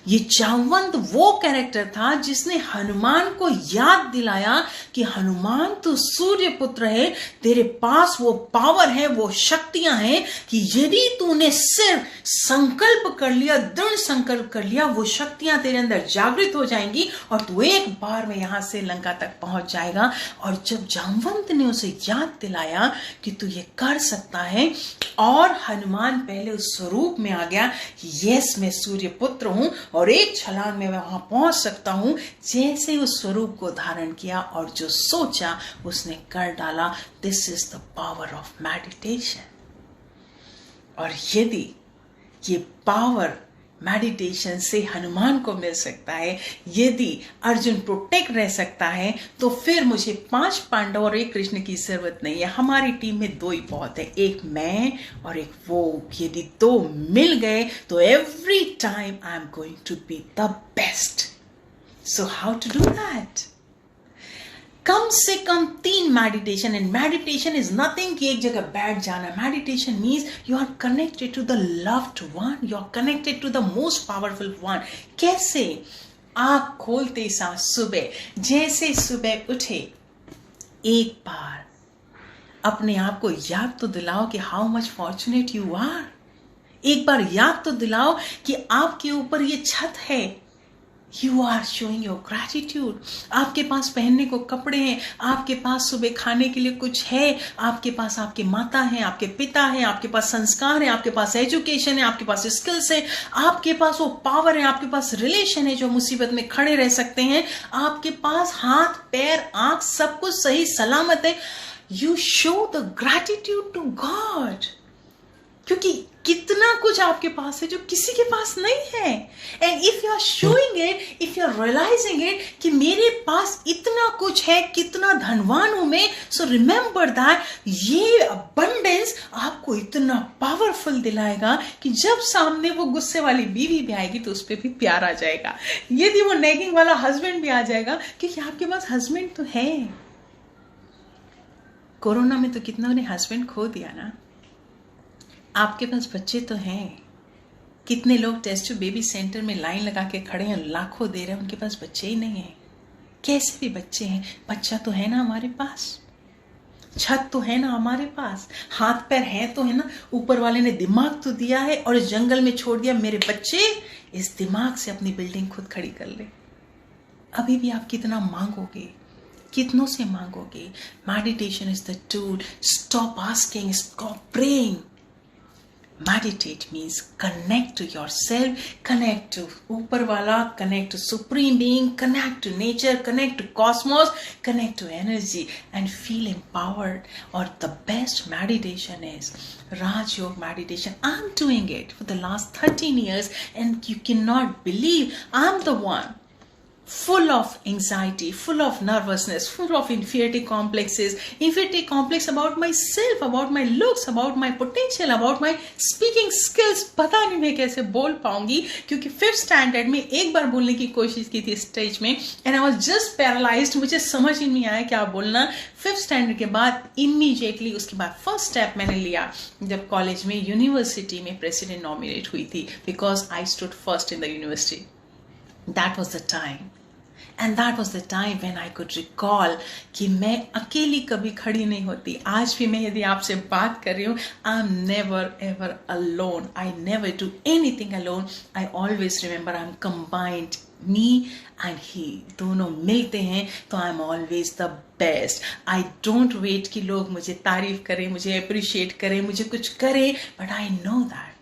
ये जामवंत वो कैरेक्टर था जिसने हनुमान को याद दिलाया कि हनुमान तू सूर्य पुत्र है, तेरे पास वो पावर है, वो शक्तियां हैं कि यदि तूने सिर्फ संकल्प कर लिया, दृढ़ संकल्प कर लिया, वो शक्तियां तेरे अंदर जागृत हो जाएंगी और तू एक बार में यहां से लंका तक पहुंच जाएगा। और जब जामवंत ने उसे याद दिलाया कि तू ये कर सकता है, और हनुमान पहले उस स्वरूप में आ गया कि यस मैं सूर्य पुत्र हूं और एक छलांग में वहां पहुंच सकता हूं। जैसे उस स्वरूप को धारण किया और जो सोचा उसने कर डाला। This is the power of meditation. और यदि ये पावर मेडिटेशन से हनुमान को मिल सकता है, यदि अर्जुन प्रोटेक्ट रह सकता है, तो फिर मुझे 5 पांडव और 1 कृष्ण की जरूरत नहीं है। हमारी टीम में 2 ही बहुत है, एक मैं और एक वो। यदि 2 मिल गए तो every time I am going to be the best. So how to do that? कम से कम 3 meditation. And meditation is nothing कि एक जगह बैठ जाना। Meditation means you are connected to the loved one, you are connected to the most powerful one. कैसे? आंख खोलते साथ सुबह, जैसे सुबह उठे, एक बार अपने आप को याद तो दिलाओ कि how much fortunate you are. एक बार याद तो दिलाओ कि आपके ऊपर ये छत है। You are showing your gratitude. आपके पास पहनने को कपड़े हैं, आपके पास सुबह खाने के लिए कुछ है, आपके पास आपके माता हैं, आपके पिता हैं, आपके पास संस्कार है, आपके पास एजुकेशन है, आपके पास स्किल्स है, आपके पास वो पावर है, आपके पास रिलेशन है जो मुसीबत में खड़े रह सकते हैं, आपके पास हाथ पैर आंख सब कुछ सही सलामत है। You show the gratitude to God. क्योंकि कितना कुछ आपके पास है जो किसी के पास नहीं है। And if you are showing it, if you are realizing it कि मेरे पास इतना कुछ है, कितना धनवान हूं मैं, सो रिमेंबर दैट ये अबंडेंस आपको इतना पावरफुल दिलाएगा कि जब सामने वो गुस्से वाली बीवी भी आएगी तो उस पर भी प्यार आ जाएगा। यदि वो नेगिंग वाला हस्बैंड भी आ जाएगा, क्योंकि आपके पास हस्बैंड तो है। कोरोना में तो कितना ने हस्बैंड खो दिया ना। आपके पास बच्चे तो हैं। कितने लोग टेस्ट ट्यूब बेबी सेंटर में लाइन लगा के खड़े हैं, लाखों दे रहे हैं, उनके पास बच्चे ही नहीं हैं। कैसे भी बच्चे हैं, बच्चा तो है ना हमारे पास, छत तो है ना हमारे पास, हाथ पैर हैं तो है ना, ऊपर वाले ने दिमाग तो दिया है और इस जंगल में छोड़ दिया, मेरे बच्चे इस दिमाग से अपनी बिल्डिंग खुद खड़ी कर ले। अभी भी आप कितना मांगोगे, कितनों से मांगोगे? Meditation is the tool. Stop asking, stop praying. Meditate means connect to yourself, connect to ऊपर वाला, connect to supreme being, connect to nature, connect to cosmos, connect to energy and feel empowered. और the best meditation is Raj Yoga meditation. I'm doing it for the last 13 years and you cannot believe I'm the one full of anxiety, full of nervousness, full of inferiority complex about myself, about my looks, about my potential, about my speaking skills. पता नहीं मैं कैसे बोल पाऊंगी, क्योंकि 5th standard में एक बार बोलने की कोशिश की थी स्टेज में and I was just paralysed. मुझे समझ ही नहीं आया क्या बोलना। 5th स्टैंडर्ड के बाद इमीडिएटली उसके बाद फर्स्ट स्टेप मैंने लिया जब कॉलेज में यूनिवर्सिटी में प्रेसिडेंट नॉमिनेट हुई थी, because I stood first in the university. That was the time. And that was the time when I could recall कि मैं अकेली कभी खड़ी नहीं होती। आज भी मैं यदि आपसे बात कर रही हूँ, I'm never ever alone. I never do anything alone. I always remember I'm combined. Me and he दोनों मिलते हैं तो I'm always the best. I don't wait कि लोग मुझे तारीफ करें, मुझे appreciate करें, मुझे कुछ करें, but I know that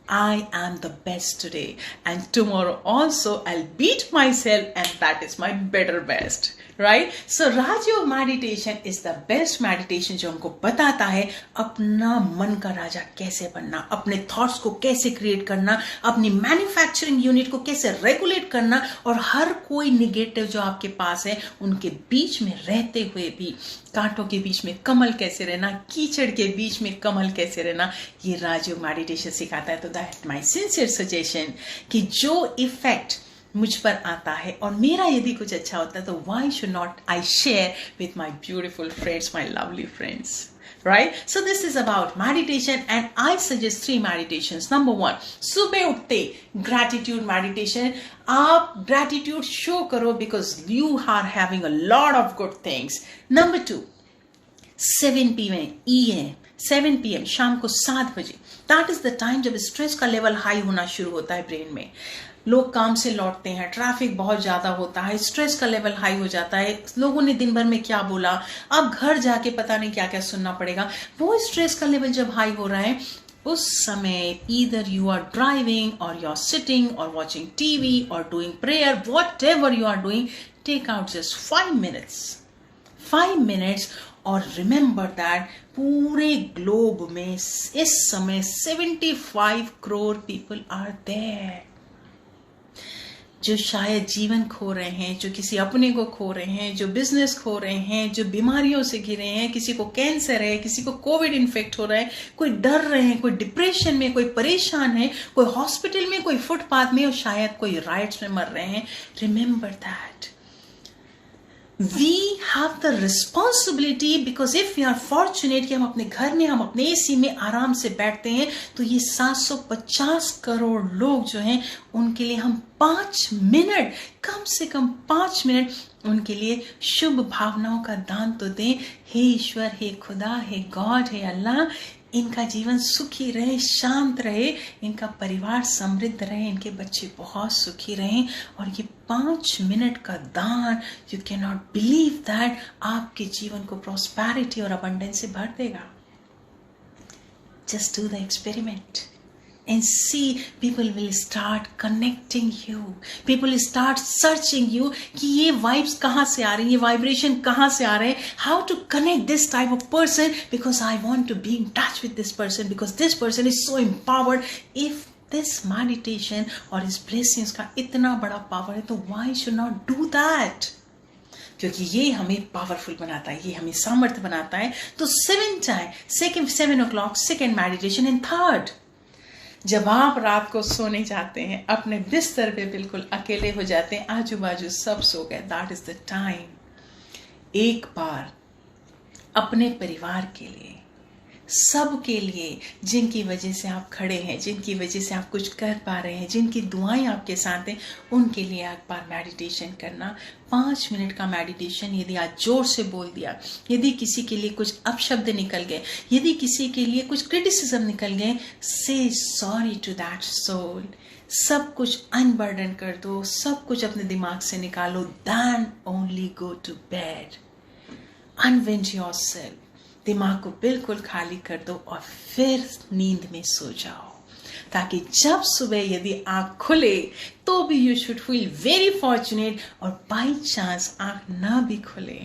I am the best today and tomorrow also I'll beat myself and that is my better best. Right? So Raj Yoga meditation is the best meditation जो हमको बताता है अपना मन का राजा कैसे बनना, अपने थॉट्स को कैसे क्रिएट करना, अपनी मैन्युफैक्चरिंग यूनिट को कैसे रेगुलेट करना, और हर कोई निगेटिव जो आपके पास है उनके बीच में रहते हुए भी कांटों के बीच में कमल कैसे रहना, कीचड़ के बीच में कमल कैसे रहना, ये राज योग मेडिटेशन सिखाता है। तो दैट माय सिंसियर सजेशन कि जो इफेक्ट मुझ पर आता है और मेरा यदि कुछ अच्छा होता है तो why should not I share with my beautiful friends, my lovely friends. right? So this is about meditation, and I suggest 3 meditations. Number 1, सुबह उठते gratitude meditation. आप gratitude show करो because you are having a lot of good things. Number 2, 7 p.m. शाम को 7 बजे. That is the time जब stress का level high होना शुरू होता है ब्रेन में. लोग काम से लौटते हैं, ट्रैफिक बहुत ज्यादा होता है, स्ट्रेस का लेवल हाई हो जाता है, लोगों ने दिन भर में क्या बोला, अब घर जाके पता नहीं क्या क्या सुनना पड़ेगा. वो स्ट्रेस का लेवल जब हाई हो रहा है, उस समय ईदर यू आर ड्राइविंग और यू आर सिटिंग और वॉचिंग टीवी और doing prayer, whatever you are doing, take out just 5 minutes और रिमेंबर दैट पूरे ग्लोब में इस समय 75 करोड़ पीपल आर देयर जो शायद जीवन खो रहे हैं, जो किसी अपने को खो रहे हैं, जो बिजनेस खो रहे हैं, जो बीमारियों से घिरे हैं, किसी को कैंसर है, किसी को कोविड इन्फेक्ट हो रहा है, कोई डर रहे हैं, कोई डिप्रेशन में, कोई परेशान है, कोई हॉस्पिटल में, कोई फुटपाथ में और शायद कोई राइट्स में मर रहे हैं. Remember that we have the responsibility, because if we are fortunate कि हम अपने घर में, हम अपने एसी में आराम से बैठते हैं, तो ये 750 करोड़ लोग जो हैं उनके लिए हम 5 मिनट, कम से कम 5 मिनट उनके लिए शुभ भावनाओं का दान तो दें. हे ईश्वर, हे खुदा, हे गॉड, हे अल्लाह, इनका जीवन सुखी रहे, शांत रहे, इनका परिवार समृद्ध रहे, इनके बच्चे बहुत सुखी रहें. और ये 5 मिनट का दान, you can not believe that, आपके जीवन को प्रॉस्पेरिटी और अबंडेंस से भर देगा. Just do the experiment and see, people will start connecting you, people will start searching you कि ये vibes कहाँ से आ रही हैं, ये vibration कहाँ से आ रहे हैं, how to connect this type of person, because I want to be in touch with this person, because this person is so empowered. If this meditation और इस blessings का इतना बड़ा power है, तो why should not do that? क्योंकि ये हमें पावरफुल बनाता है, ये हमें सामर्थ्य बनाता है. तो 7 o'clock second meditation, and third, जब आप रात को सोने जाते हैं, अपने बिस्तर पे बिल्कुल अकेले हो जाते हैं, आजू बाजू सब सो गए, दैट इज द टाइम एक बार अपने परिवार के लिए, सबके लिए जिनकी वजह से आप खड़े हैं, जिनकी वजह से आप कुछ कर पा रहे हैं, जिनकी दुआएं आपके साथ हैं, उनके लिए एक बार मेडिटेशन करना. 5 मिनट का मेडिटेशन. यदि आज जोर से बोल दिया, यदि किसी के लिए कुछ अपशब्द निकल गए, यदि किसी के लिए कुछ क्रिटिसिज्म निकल गए, से सॉरी टू दैट सोल. सब कुछ अनबर्डन कर दो, सब कुछ अपने दिमाग से निकालो. Then only go to bed, unwind yourself, दिमाग को बिल्कुल खाली कर दो और फिर नींद में सो जाओ, ताकि जब सुबह यदि आंख खुले तो भी you should feel very fortunate, और बाई चांस आंख ना भी खुले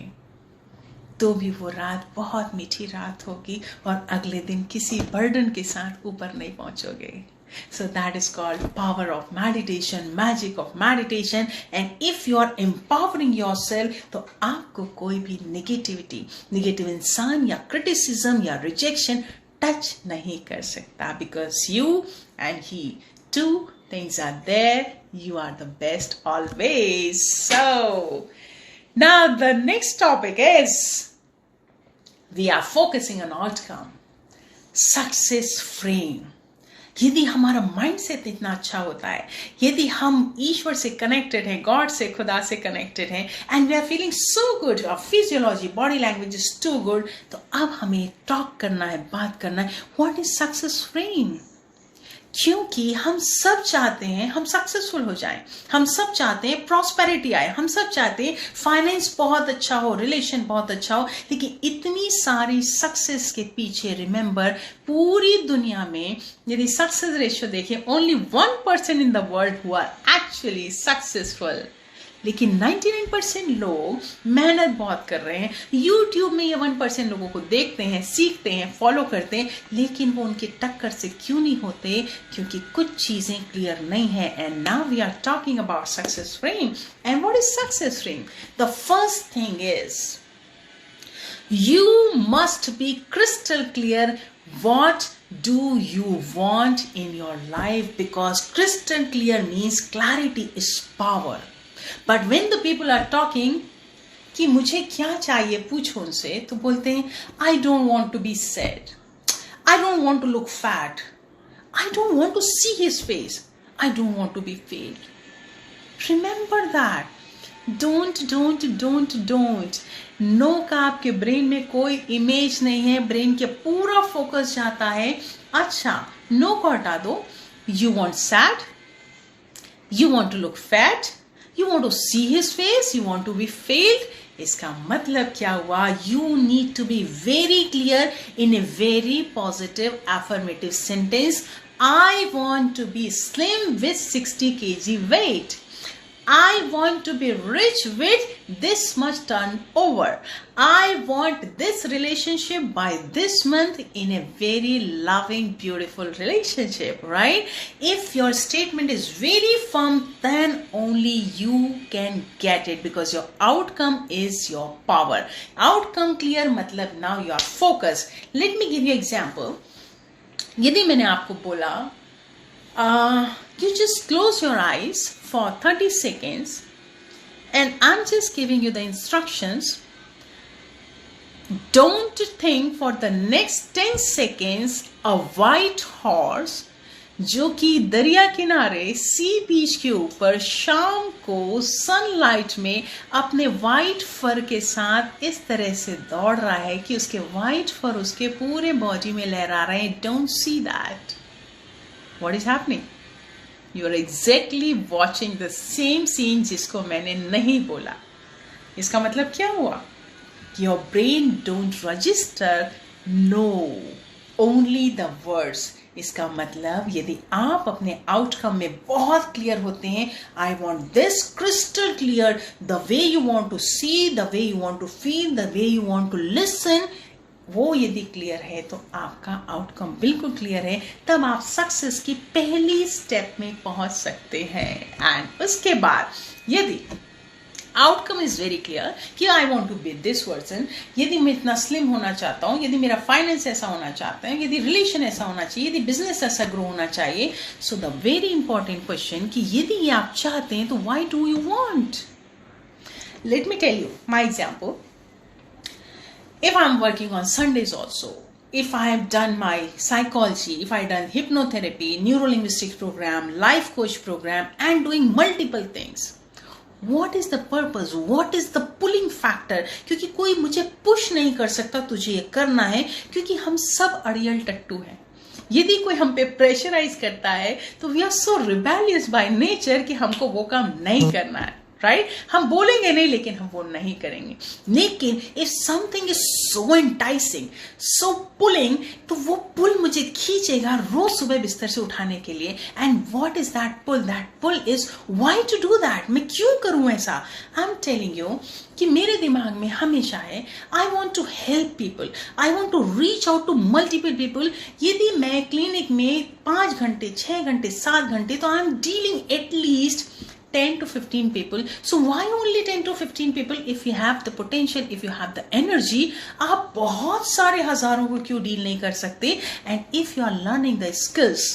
तो भी वो रात बहुत मीठी रात होगी और अगले दिन किसी बर्डन के साथ ऊपर नहीं पहुंचोगे. So that is called power of meditation, magic of meditation. And if you are empowering yourself, तो आपको कोई भी नेगेटिव इंसान या क्रिटिसिज्म या रिजेक्शन टच नहीं कर सकता, because you and he, two things are there. You are the best always. So now the next topic is, we are focusing on outcome, success frame. यदि हमारा माइंडसेट इतना अच्छा होता है, यदि हम ईश्वर से कनेक्टेड हैं, गॉड से, खुदा से कनेक्टेड हैं, and we are feeling so good, और physiology, body language is too good, तो अब हमें टॉक करना है, बात करना है, व्हाट इज सक्सेस फ्रेम. क्योंकि हम सब चाहते हैं हम सक्सेसफुल हो जाएं, हम सब चाहते हैं प्रॉस्पेरिटी आए, हम सब चाहते हैं फाइनेंस बहुत अच्छा हो, रिलेशन बहुत अच्छा हो, लेकिन इतनी सारी सक्सेस के पीछे, रिमेंबर, पूरी दुनिया में यदि सक्सेस रेशियो देखें, only 1% in the world who are actually successful. लेकिन 99% लोग मेहनत बहुत कर रहे हैं. YouTube में ये 1% लोगों को देखते हैं, सीखते हैं, फॉलो करते हैं, लेकिन वो उनके टक्कर से क्यों नहीं होते? क्योंकि कुछ चीजें क्लियर नहीं है. And now we are talking about success frame. And what is success frame? The first thing is, you must be crystal clear what do you want in your life, because crystal clear means clarity is power. But when the people are talking, कि मुझे क्या चाहिए, पूछो उनसे, तो बोलते हैं I don't want to be sad, I don't want to look fat, I don't want to see his face, I don't want to be failed. Remember that. Don't. No का आपके ब्रेन में कोई इमेज नहीं है, brain के पूरा focus जाता है अच्छा नो को हटा दो. You want sad, you want to look fat, you want to see his face, you want to be failed. इसका मतलब क्या हुआ? You need to be very clear in a very positive affirmative sentence. I want to be slim with 60 kg weight. I want to be rich with this much turnover. I want this relationship by this month in a very loving, beautiful relationship, right? If your statement is very firm, then only you can get it because your outcome is your power. Outcome clear, matlab now you are focused. Let me give you an example. यदि मैंने आपको बोला you just close your eyes for 30 seconds and I'm just giving you the instructions. Don't think for the next 10 seconds a white horse जो कि दरिया किनारे सी बीच के ऊपर शाम को सनलाइट में अपने वाइट फर के साथ इस तरह से दौड़ रहा है कि उसके वाइट फर उसके पूरे बॉडी में लहरा रहे हैं. Don't see that. What is happening? You are exactly watching the same scene जिसको मैंने नहीं बोला. इसका मतलब क्या हुआ? Your brain don't register no, only the words. इसका मतलब यदि आप अपने आउटकम में बहुत क्लियर होते हैं, I want this crystal clear, the way you want to see, the way you want to feel, the way you want to listen, वो यदि क्लियर है तो आपका आउटकम बिल्कुल क्लियर है. तब आप सक्सेस की पहली स्टेप में पहुंच सकते हैं. एंड उसके बाद यदि आउटकम इज वेरी क्लियर कि I want to be this person, यदि मैं इतना स्लिम होना चाहता हूँ, यदि मेरा फाइनेंस ऐसा होना चाहता है, यदि रिलेशन ऐसा होना चाहिए, यदि बिजनेस ऐसा ग्रो होना चाहिए. So the very important question कि यदि ये आप चाहते हैं तो why do you want? Let me tell you my example. If I am working on Sundays also, if I have done my psychology, if I done hypnotherapy, neuro-linguistic program, life coach program and doing multiple things, What is the purpose? What is the pulling factor? क्योंकि कोई मुझे push नहीं कर सकता तुझे ये करना है, क्योंकि हम सब अड़ियल टट्टू हैं. यदि कोई हम पे प्रेशराइज करता है तो we are so rebellious by nature कि हमको वो काम नहीं करना है. राइट? हम बोलेंगे नहीं लेकिन हम वो नहीं करेंगे. लेकिन if something is so enticing, so pulling, तो वो पुल मुझे खींचेगा रोज सुबह बिस्तर से उठाने के लिए. And what is that pull? That pull is why to do that. मैं क्यों करूं ऐसा? आई एम टेलिंग यू कि मेरे दिमाग में हमेशा है I want to help people, I want to reach out to multiple people. यदि मैं क्लिनिक में 5 घंटे 6 घंटे 7 घंटे, तो I am dealing at least 10 to 15 people. So why only 10 to 15 people? If you have the potential, if you have the energy, आप बहुत सारे हजारों को क्यों डील नहीं कर सकते? And if you are learning the skills,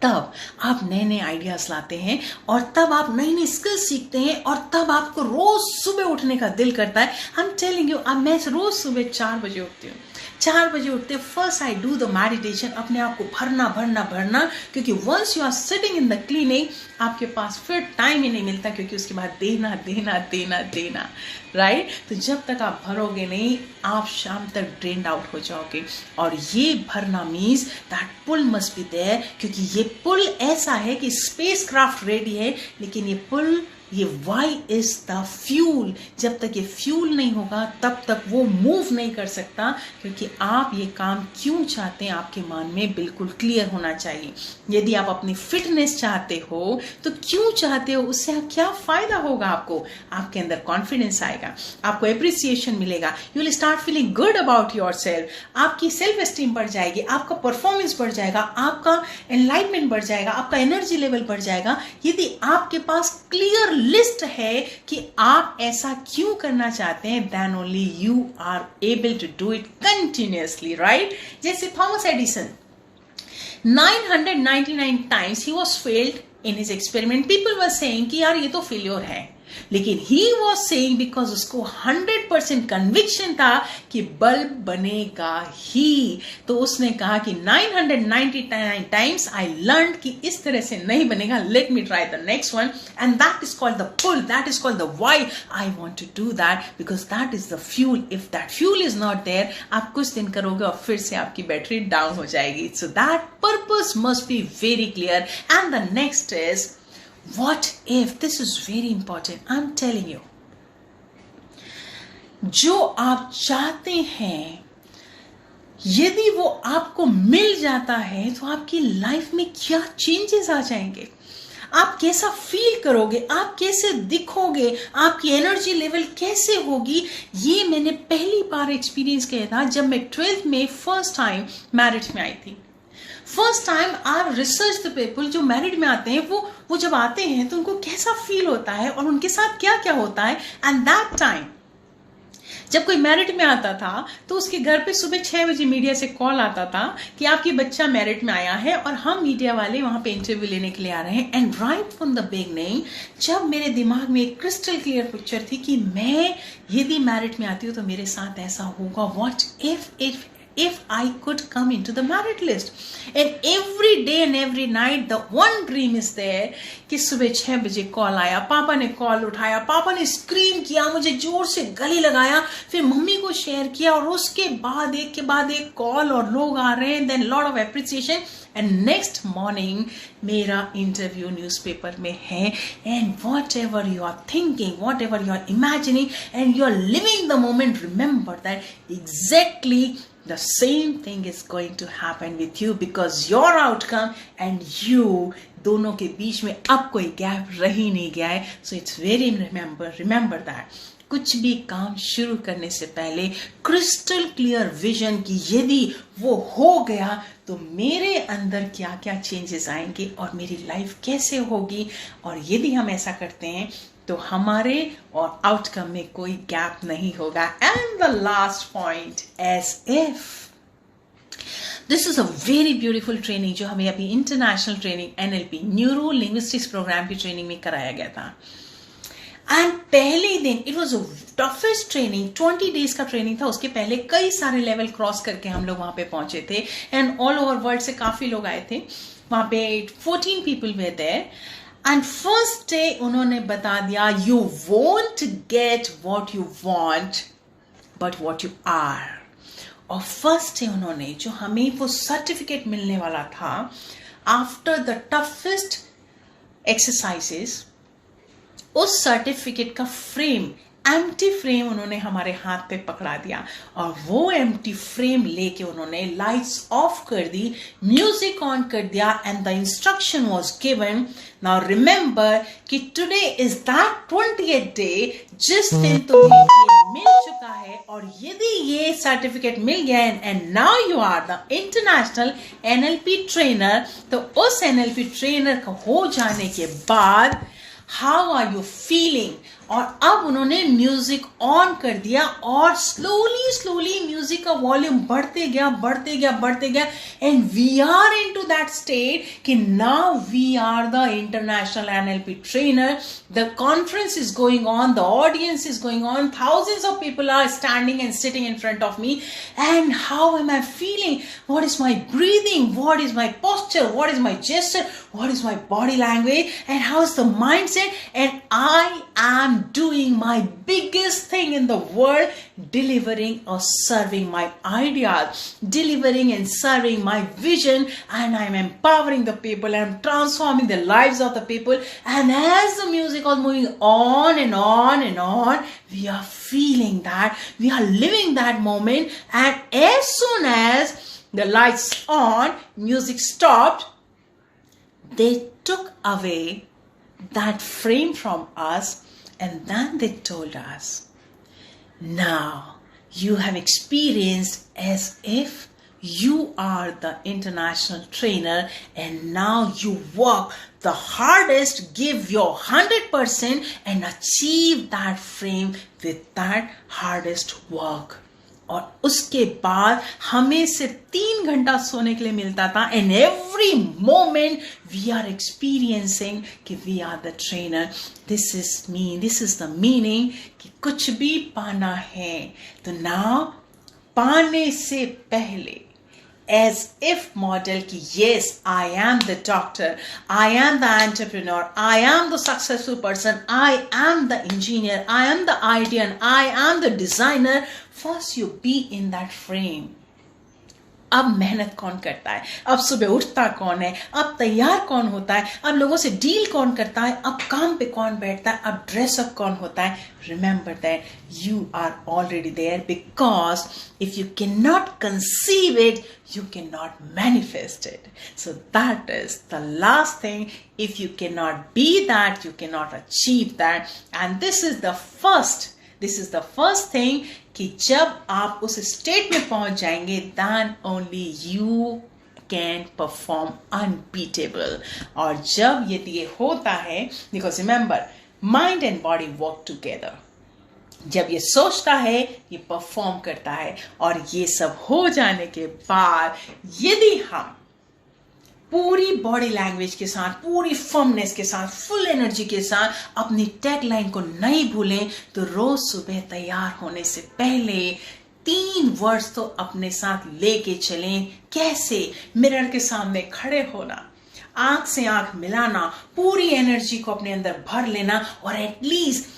तब आप नए नए आइडियाज लाते हैं और तब आप नई नई स्किल्स सीखते हैं और तब आपको रोज सुबह उठने का दिल करता है. आई एम टेलिंग यू, अब मैं रोज सुबह 4 बजे उठती हूँ. 4 बजे उठते first I do the meditation, अपने आप को भरना, क्योंकि once you are sitting in the clinic आपके पास फिर टाइम ही नहीं मिलता, क्योंकि उसके बाद देना. राइट? तो जब तक आप भरोगे नहीं, आप शाम तक ड्रेन्ड आउट हो जाओगे. और ये भरना means that pull must be there, क्योंकि ये पुल ऐसा है कि स्पेस क्राफ्ट रेडी है, लेकिन ये पुल, ये वाई इज द फ्यूल. जब तक ये फ्यूल नहीं होगा तब तक वो मूव नहीं कर सकता, क्योंकि आप ये काम क्यों चाहते हैं आपके मन में बिल्कुल क्लियर होना चाहिए. यदि आप अपनी फिटनेस चाहते हो तो क्यों चाहते हो, उससे क्या फायदा होगा आपको? आपके अंदर कॉन्फिडेंस आएगा, आपको एप्रिसिएशन मिलेगा, you will start feeling good about your self, आपकी सेल्फ एस्टीम बढ़ जाएगी, आपका परफॉर्मेंस बढ़ जाएगा, आपका एनलाइटमेंट बढ़ जाएगा, आपका एनर्जी लेवल बढ़ जाएगा. यदि आपके पास क्लियर लिस्ट है कि आप ऐसा क्यों करना चाहते हैं, then only you are able to do it continuously. Right? जैसे Thomas Edison, 999 times he was failed in his experiment. People were saying कि यार ये तो फेलियर है, लेकिन ही वॉज सेइंग बिकॉज उसको 100% कन्विक्शन था कि बल्ब बनेगा ही, तो उसने कहा कि 999 टाइम्स आई लर्न कि इस तरह से नहीं बनेगा, let me try the next one, and that is called the pull, that is called the why I want to do that, because that is the fuel. If that fuel is not there, आप कुछ दिन करोगे और फिर से आपकी battery down हो जाएगी. So that purpose must be very clear. And the next is what if, this is very important, I'm telling you, जो आप चाहते हैं यदि वो आपको मिल जाता है तो आपकी लाइफ में क्या चेंजेस आ जाएंगे, आप कैसा फील करोगे, आप कैसे दिखोगे, आपकी एनर्जी लेवल कैसे होगी. ये मैंने पहली बार एक्सपीरियंस किया था जब मैं 12th में फर्स्ट टाइम मैरिज में आई थी. फर्स्ट टाइम आप रिसर्च द पीपल जो मैरिड में आते हैं, वो जब आते हैं तो उनको कैसा फील होता है और उनके साथ क्या क्या होता है. एंड दैट टाइम जब कोई मैरिड में आता था तो उसके घर पे सुबह 6 बजे मीडिया से कॉल आता था कि आपकी बच्चा मैरिड में आया है और हम मीडिया वाले वहां पे इंटरव्यू लेने के लिए आ रहे हैं. And right from the beginning जब मेरे दिमाग में एक क्रिस्टल क्लियर पिक्चर थी कि मैं यदि मैरिड में आती हूँ तो मेरे साथ ऐसा होगा. What if I could come into the merit list. And every day and every night the one dream is there कि सुबह 6 बजे कॉल आया, पापा ने कॉल उठाया, पापा ने स्क्रीन किया, मुझे जोर से गले लगाया, फिर मम्मी को शेयर किया और उसके बाद एक के बाद एक कॉल और लोग आ रहे हैं, then lot of appreciation. And next morning मेरा इंटरव्यू न्यूज़पेपर में है. And whatever you are thinking, whatever you are imagining and you are living the moment, remember that exactly the same thing is going to happen with you because your outcome and you दोनों के बीच में अब कोई gap रह ही नहीं गया है. So it's very remember that कुछ भी काम शुरू करने से पहले क्रिस्टल क्लियर विजन की यदि वो हो गया तो मेरे अंदर क्या क्या चेंजेस आएंगे और मेरी लाइफ कैसे होगी. और यदि हम ऐसा करते हैं तो हमारे और आउटकम में कोई गैप नहीं होगा. And the last point, as if this is a very beautiful training जो हमें अभी international training NLP neuro linguistics program की ट्रेनिंग में कराया गया था. एंड पहले दिन it was toughest training, 20 days का ट्रेनिंग था. उसके पहले कई सारे लेवल क्रॉस करके हम लोग वहां पे पहुंचे थे एंड ऑल ओवर वर्ल्ड से काफी लोग आए थे. वहां पे 14 people were there. And first day उन्होंने बता दिया you won't get what you want but what you are. और फर्स्ट डे उन्होंने जो हमें वो सर्टिफिकेट मिलने वाला था आफ्टर द टफेस्ट एक्सरसाइजेस, उस सर्टिफिकेट का फ्रेम, एम्प्टी फ्रेम उन्होंने हमारे हाथ पे पकड़ा दिया और वो एम्प्टी फ्रेम लेके उन्होंने लाइट्स ऑफ कर दी, म्यूजिक ऑन कर दिया and the instruction was given. Now remember कि today is that 20th day जिस दिन तुम्हें ये मिल चुका है और यदि ये सर्टिफिकेट मिल गया and now you are the international NLP trainer. तो उस NLP ट्रेनर का हो जाने के बाद हाउ आर यू फीलिंग. और अब उन्होंने म्यूजिक ऑन कर दिया और स्लोली म्यूजिक का वॉल्यूम बढ़ते गया and we are into that state कि now we are the international NLP trainer. The conference is going on, the audience is going on, thousands of people are standing and sitting in front of me. And how am I feeling? What is my breathing? What is my posture? What is my gesture? What is my body language? And how is the mindset? And I am doing my biggest thing in the world, delivering or serving my ideas, delivering and serving my vision, and I'm empowering the people, I'm transforming the lives of the people. And as the music was moving on and on and on, we are feeling that, we are living that moment. And as soon as the lights on, music stopped, they took away that frame from us. And then they told us, now you have experienced as if you are the international trainer and now you work the hardest, give your 100% and achieve that frame with that hardest work. और उसके बाद हमें सिर्फ 3 घंटा सोने के लिए मिलता था and every moment we are experiencing कि we are the trainer. This is the meaning कि कुछ भी पाना है तो now पाने से पहले as if model ki yes, I am the doctor, I am the entrepreneur, I am the successful person, I am the engineer, I am the idean, I am the designer. First you be in that frame. अब मेहनत कौन करता है, अब सुबह उठता कौन है, अब तैयार कौन होता है, अब लोगों से डील कौन करता है, अब काम पे कौन बैठता है, अब ड्रेसअप कौन होता है. Remember that you are already there, because if you cannot conceive it, you cannot manifest it. So that is the last thing. If you cannot be that, you cannot achieve that. And this is the first thing कि जब आप उस state में पहुंच जाएंगे then only you can perform unbeatable. और जब ये होता है, because remember mind and body work together. जब ये सोचता है ये परफॉर्म करता है, और ये सब हो जाने के बाद यदि हम पूरी बॉडी लैंग्वेज के साथ, पूरी फर्मनेस के साथ, फुल एनर्जी के साथ अपनी टैग लाइन को नहीं भूलें तो रोज सुबह तैयार होने से पहले 3 वर्ड्स तो अपने साथ लेके चलें. कैसे? मिरर के सामने खड़े होना, आंख से आंख मिलाना, पूरी एनर्जी को अपने अंदर भर लेना और एटलीस्ट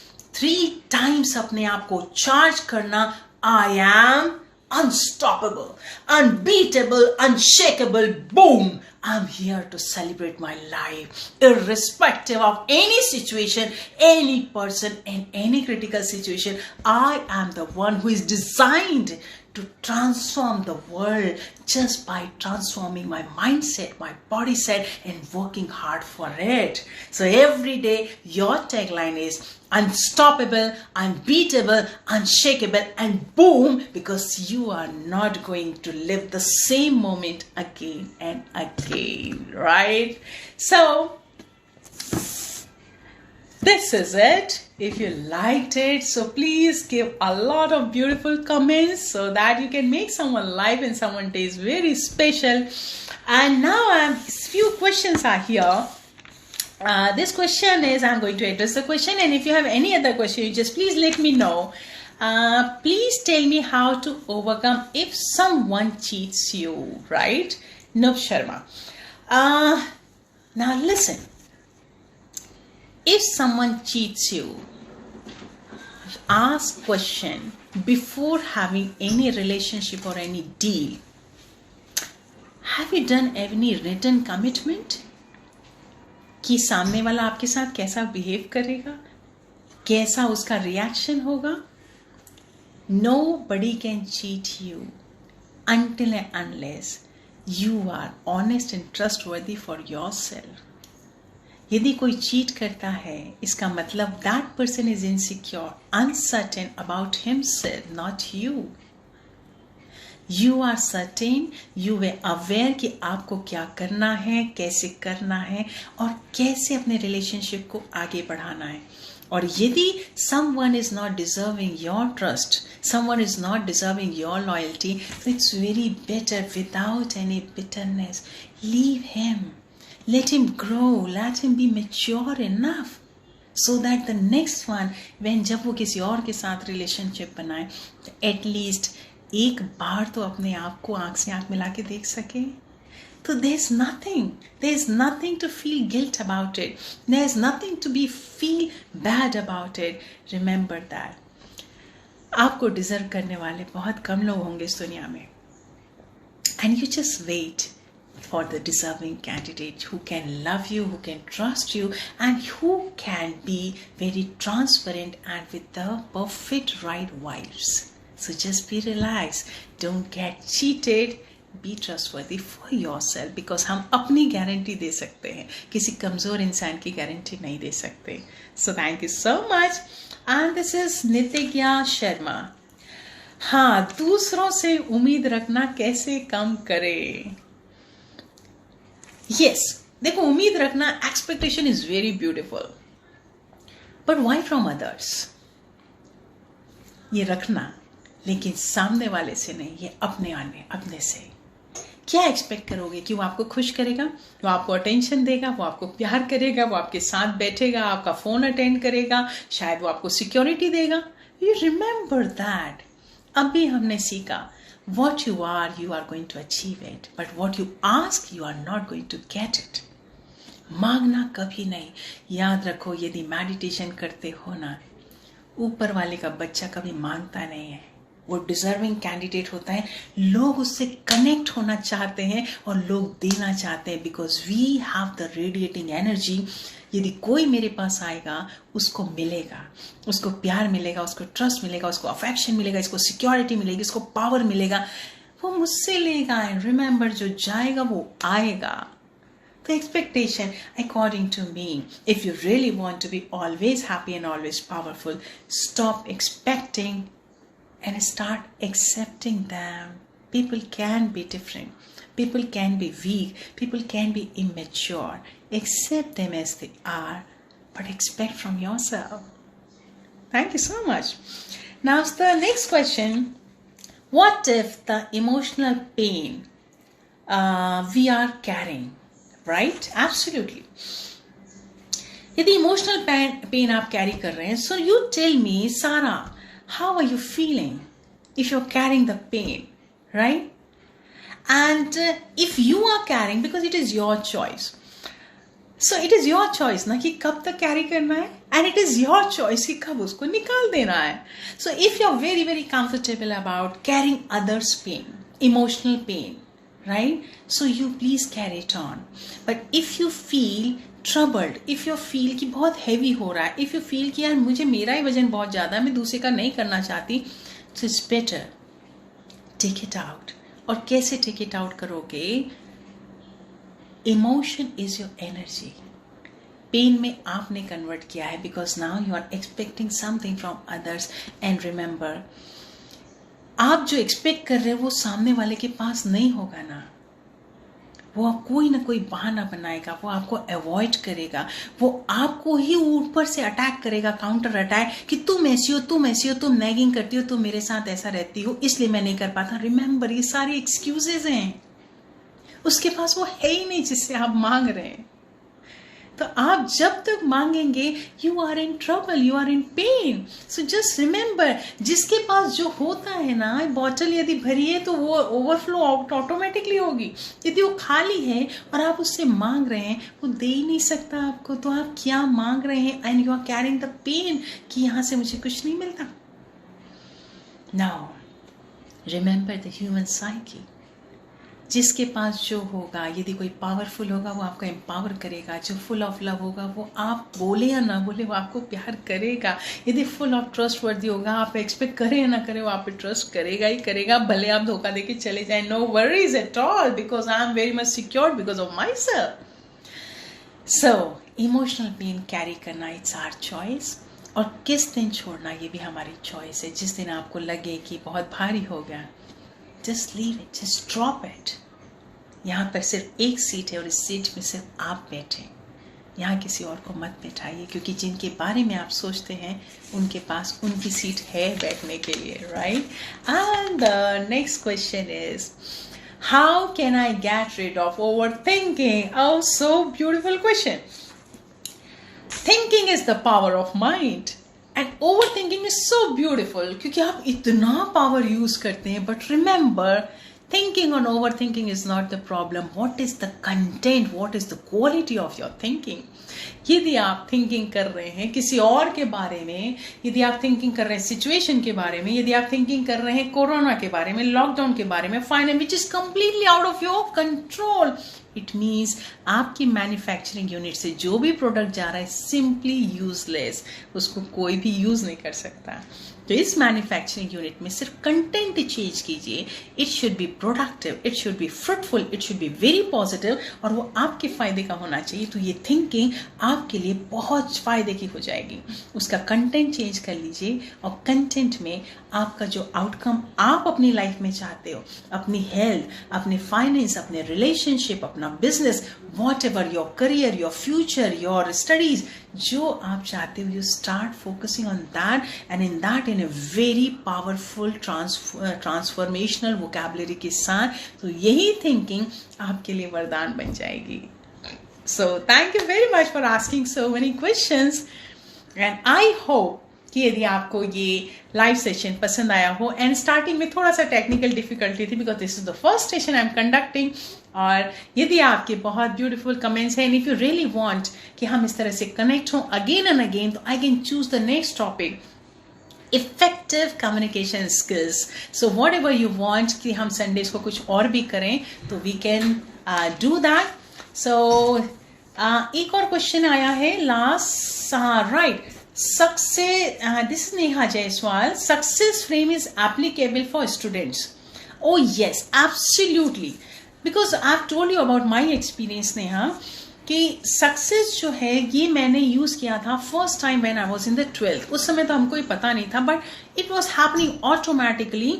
3 टाइम्स अपने आप को चार्ज करना. I am unstoppable, unbeatable, unshakable, boom. I'm here to celebrate my life, irrespective of any situation, any person, and any critical situation. I am the one who is designed to transform the world just by transforming my mindset, my body set, and working hard for it. So every day your tagline is unstoppable, unbeatable, unshakable, and boom, because you are not going to live the same moment again and again, right? So this is it. If you liked it, so please give a lot of beautiful comments so that you can make someone's life and someone's day very special. And now few questions are here. This question is, I'm going to address the question, and if you have any other question, you just please let me know. Please tell me how to overcome if someone cheats you, right? Nub Sharma. Now listen. If someone cheats you, ask question before having any relationship or any deal. Have you done any written commitment? कि सामने वाला आपके साथ कैसा behave करेगा, कैसा उसका reaction होगा. Nobody can cheat you until and unless you are honest and trustworthy for yourself. यदि कोई चीट करता है, इसका मतलब that person is insecure, uncertain about himself, not you. You are certain, you were aware कि आपको क्या करना है, कैसे करना है और कैसे अपने रिलेशनशिप को आगे बढ़ाना है. और यदि someone is not deserving your trust, someone is not deserving your loyalty, so it's very better without any bitterness. Leave him. Let him grow. Let him be mature enough so that the next one, when जब वो किसी और के साथ relationship बनाए, तो at least एक बार तो अपने आप को आंख से आंख मिला के देख सके. So there's nothing to feel guilt about it. There's nothing to feel bad about it. Remember that. आपको डिजर्व करने वाले बहुत कम लोग होंगे इस दुनिया में. And you just wait for the deserving candidate who can love you, who can trust you, and who can be very transparent and with the perfect right vibes. So just be relaxed. Don't get cheated. Be trustworthy for yourself, because हम अपनी guarantee दे सकते हैं, किसी कमजोर इंसान की guarantee नहीं दे सकते. So thank you so much. And this is नितिज्ञा Sharma. हाँ, दूसरों से उम्मीद रखना कैसे कम करें. Yes, देखो, उम्मीद रखना, expectation is very beautiful, but why from others? ये रखना, लेकिन सामने वाले से नहीं, ये अपने से. क्या एक्सपेक्ट करोगे कि वो आपको खुश करेगा, वो आपको अटेंशन देगा, वो आपको प्यार करेगा, वो आपके साथ बैठेगा, आपका फोन अटेंड करेगा, शायद वो आपको सिक्योरिटी देगा. You remember that. अभी हमने सीखा what you are going to achieve it, but what you ask, you are not going to get it. मांगना कभी नहीं. याद रखो, यदि मेडिटेशन करते हो ना, ऊपर वाले का बच्चा कभी मांगता नहीं है. वो डिजर्विंग कैंडिडेट होता है. लोग उससे कनेक्ट होना चाहते हैं और लोग देना चाहते हैं, because we have the radiating energy. यदि कोई मेरे पास आएगा, उसको मिलेगा, उसको प्यार मिलेगा, उसको ट्रस्ट मिलेगा, उसको अफेक्शन मिलेगा, इसको सिक्योरिटी मिलेगी, इसको पावर मिलेगा, वो मुझसे लेगा. एंड रिमेंबर, जो जाएगा वो आएगा. The expectation, according to me, if you really want to be always happy and always powerful, stop expecting and start accepting them. People can be different. People can be weak. People can be immature. Accept them as they are, but expect from yourself. Thank you so much. Now the next question. What if the emotional pain we are carrying, right? Absolutely. यदि emotional pain आप carry कर रहे हैं, so you tell me, सारा, how are you feeling if you're carrying the pain, right? And if you are carrying, because it is your choice, so it is your choice ना कि कब तक carry करना है, and it is your choice कि कब उसको निकाल देना है. So if you're very very comfortable about carrying others' pain, emotional pain, right? So you please carry it on. But if you feel troubled, if you feel कि बहुत heavy हो रहा है, if you feel कि यार मुझे मेरा ही वजन बहुत ज़्यादा, मैं दूसरे का नहीं करना चाहती, so it's better take it out. और कैसे take it out करोगे? Emotion is your energy. Pain में आपने कन्वर्ट किया है, because now you are expecting something from others. And remember, आप जो एक्सपेक्ट कर रहे हो वो सामने वाले के पास नहीं होगा ना. वो कोई ना कोई बहाना बनाएगा, वो आपको अवॉइड करेगा, वो आपको ही ऊपर से अटैक करेगा, काउंटर अटैक, कि तुम ऐसी हो, तुम ऐसी हो, तुम नैगिंग करती हो, तुम मेरे साथ ऐसा रहती हो, इसलिए मैं नहीं कर पाता. रिमेंबर, ये सारी एक्सक्यूजेज हैं. उसके पास वो है ही नहीं जिससे आप मांग रहे हैं. तो आप जब तक मांगेंगे, you are in trouble, you are in pain. So just remember, जिसके पास जो होता है ना, बॉटल यदि भरी है तो वो ओवरफ्लो ऑटोमेटिकली होगी. यदि वो खाली है और आप उससे मांग रहे हैं, वो दे ही नहीं सकता आपको, तो आप क्या मांग रहे हैं? And you are carrying the pain कि यहां से मुझे कुछ नहीं मिलता. Now remember the human psyche. जिसके पास जो होगा, यदि कोई पावरफुल होगा, वो आपको एम्पावर करेगा. जो फुल ऑफ लव होगा, वो आप बोले या ना बोले, वो आपको प्यार करेगा. यदि फुल ऑफ ट्रस्ट वर्दी होगा, आप एक्सपेक्ट करें या ना करें, वो आप पे ट्रस्ट करेगा ही करेगा, भले आप धोखा देके चले जाए. No worries at all, because I am very much secured because of myself. So emotional pain carry करना, इट्स आवर चॉइस. और किस दिन छोड़ना, ये भी हमारी चॉइस है. जिस दिन आपको लगे कि बहुत भारी हो गया, just leave it, just drop it. यहाँ पर सिर्फ एक सीट है और इस सीट में सिर्फ आप बैठे. यहाँ किसी और को मत बैठाइए, क्योंकि जिनके बारे में आप सोचते हैं उनके पास उनकी सीट है बैठने के लिए, right? And the next question is, how can I get rid of over thinking? Oh, so beautiful question. Thinking is the power of mind. And over thinking is so beautiful, क्योंकि आप इतना power use करते हैं. But remember, thinking और over thinking is not the problem. What is the content, what is the quality of your thinking. यदि आप thinking कर रहे हैं किसी और के बारे में, यदि आप थिंकिंग कर रहे हैं सिचुएशन के बारे में, यदि आप थिंकिंग कर रहे हैं कोरोना के बारे में, लॉकडाउन के बारे में, final, which is completely out of your control, it means आपकी मैन्युफैक्चरिंग यूनिट से जो भी प्रोडक्ट जा रहा है सिंपली यूजलेस, उसको कोई भी यूज नहीं कर सकता. तो इस मैन्युफैक्चरिंग यूनिट में सिर्फ कंटेंट चेंज कीजिए. It should be productive, it should be fruitful, it should be very positive, और वो आपके फायदे का होना चाहिए. तो ये थिंकिंग आपके लिए बहुत फायदे की हो जाएगी. उसका कंटेंट चेंज कर लीजिए, और कंटेंट में आपका जो आउटकम आप अपनी लाइफ में चाहते हो, अपनी हेल्थ, अपने फाइनेंस, अपने रिलेशनशिप, अपना business, what ever your career, your future, your studies, जो आप चाहते हो, you start focusing on that, and in that in a very powerful transformational vocabulary के साथ, तो यही थिंकिंग आपके लिए वरदान बन जाएगी. So thank you very much for asking so many questions, and I hope कि यदि आपको ये लाइव सेशन पसंद आया हो. एंड स्टार्टिंग में थोड़ा सा टेक्निकल डिफिकल्टी थी because this is the first session I am conducting. और यदि आपके बहुत ब्यूटीफुल कमेंट्स हैं, and if you really want कि हम इस तरह से कनेक्ट हों अगेन एंड अगेन, तो I can choose the next topic, effective communication skills. So whatever you want कि हम संडेज को कुछ और भी करें, तो we can do that. So एक और क्वेश्चन आया है last, right, success, this is Neha Jaiswal, success frame is applicable for students. Oh yes, absolutely, because I've told you about my experience, Neha, कि सक्सेस जो है ये मैंने यूज किया था first time when I was in the 12th. उस समय तो हमको ही पता नहीं था, but it was happening automatically.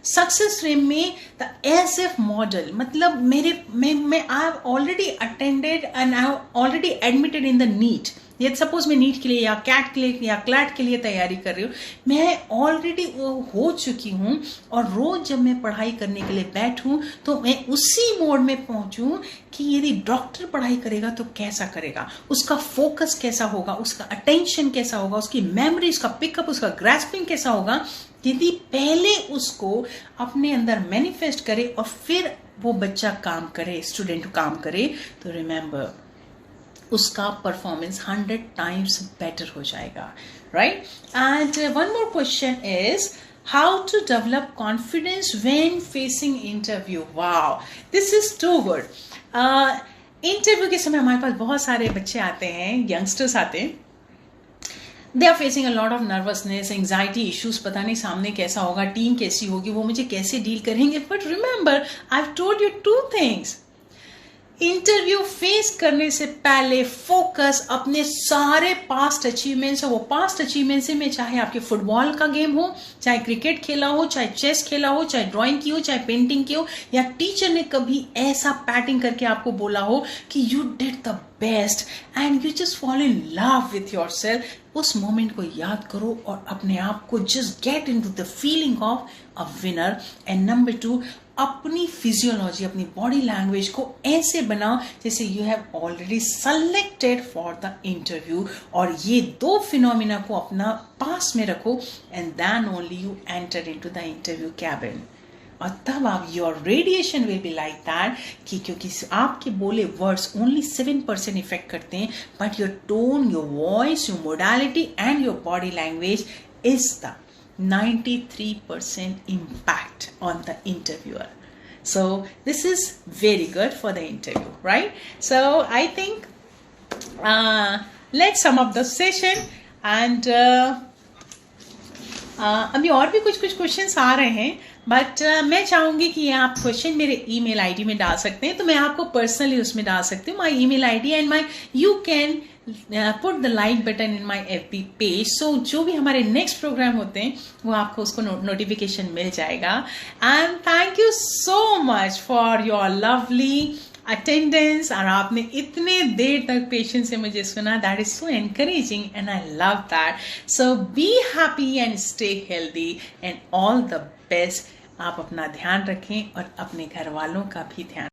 Success frame में द एज एफ मॉडल, मतलब मैं I have already attended and I have already admitted in the NEET. ये सपोज मैं नीट के लिए या कैट के लिए या क्लैट के लिए तैयारी कर रही हूँ, मैं ऑलरेडी हो चुकी हूँ. और रोज जब मैं पढ़ाई करने के लिए बैठूं तो मैं उसी मोड में पहुंचूं कि यदि डॉक्टर पढ़ाई करेगा तो कैसा करेगा, उसका फोकस कैसा होगा, उसका अटेंशन कैसा होगा, उसकी मेमोरी, उसका पिकअप, उसका ग्रास्पिंग कैसा होगा. यदि पहले उसको अपने अंदर मैनिफेस्ट करे और फिर वो बच्चा काम करे, स्टूडेंट काम करे, तो रिमेंबर उसका परफॉर्मेंस 100 टाइम्स बेटर हो जाएगा, right. And one more question is how to develop confidence when facing interview. Wow, this is too good. Interview के समय हमारे पास बहुत सारे बच्चे आते हैं, यंगस्टर्स आते हैं. They are facing a lot of nervousness, anxiety issues, पता नहीं सामने कैसा होगा, टीम कैसी होगी, वो मुझे कैसे डील करेंगे. But remember I have told you 2 things. Interview face करने से पहले फोकस अपने सारे पास्ट अचीवमेंट्स, वो पास्ट अचीवमेंट्स में चाहे आपके फुटबॉल का गेम हो, चाहे क्रिकेट खेला हो, चाहे चेस खेला हो, चाहे ड्राइंग की हो, चाहे पेंटिंग की हो, या टीचर ने कभी ऐसा पैटिंग करके आपको बोला हो कि you did the best and you just fall in love with yourself. उस मोमेंट को याद करो और अपने आप को just get into the feeling of a winner. And number 2, अपनी फिजियोलॉजी, अपनी बॉडी लैंग्वेज को ऐसे बनाओ जैसे you have already selected for the interview. और ये 2 फिनोमिना को अपना पास में रखो and then only you enter into the interview cabin. और तब आप your radiation will be like that कि क्योंकि आपके बोले वर्ड्स ओनली 7% इफेक्ट करते हैं, but your tone, your voice, your modality and your body language is the 93% impact on the interviewer. So this is very good for the interview, right? So I think let's sum up the session and अभी और भी कुछ questions आ रहे हैं, but मैं चाहूंगी कि आप क्वेश्चन मेरे ईमेल आईडी में डाल सकते हैं, तो मैं आपको पर्सनली उसमें डाल सकती हूँ. My email ID and my you can put the like button in my FB page. So जो भी हमारे नेक्स्ट प्रोग्राम होते हैं वो आपको उसको नोटिफिकेशन मिल जाएगा. And thank you so much for your lovely attendance. और आपने इतने देर तक पेशेंस से मुझे सुना, that is so encouraging and I love that. So be happy and stay healthy and all the best. आप अपना ध्यान रखें और अपने घर वालों का भी ध्यान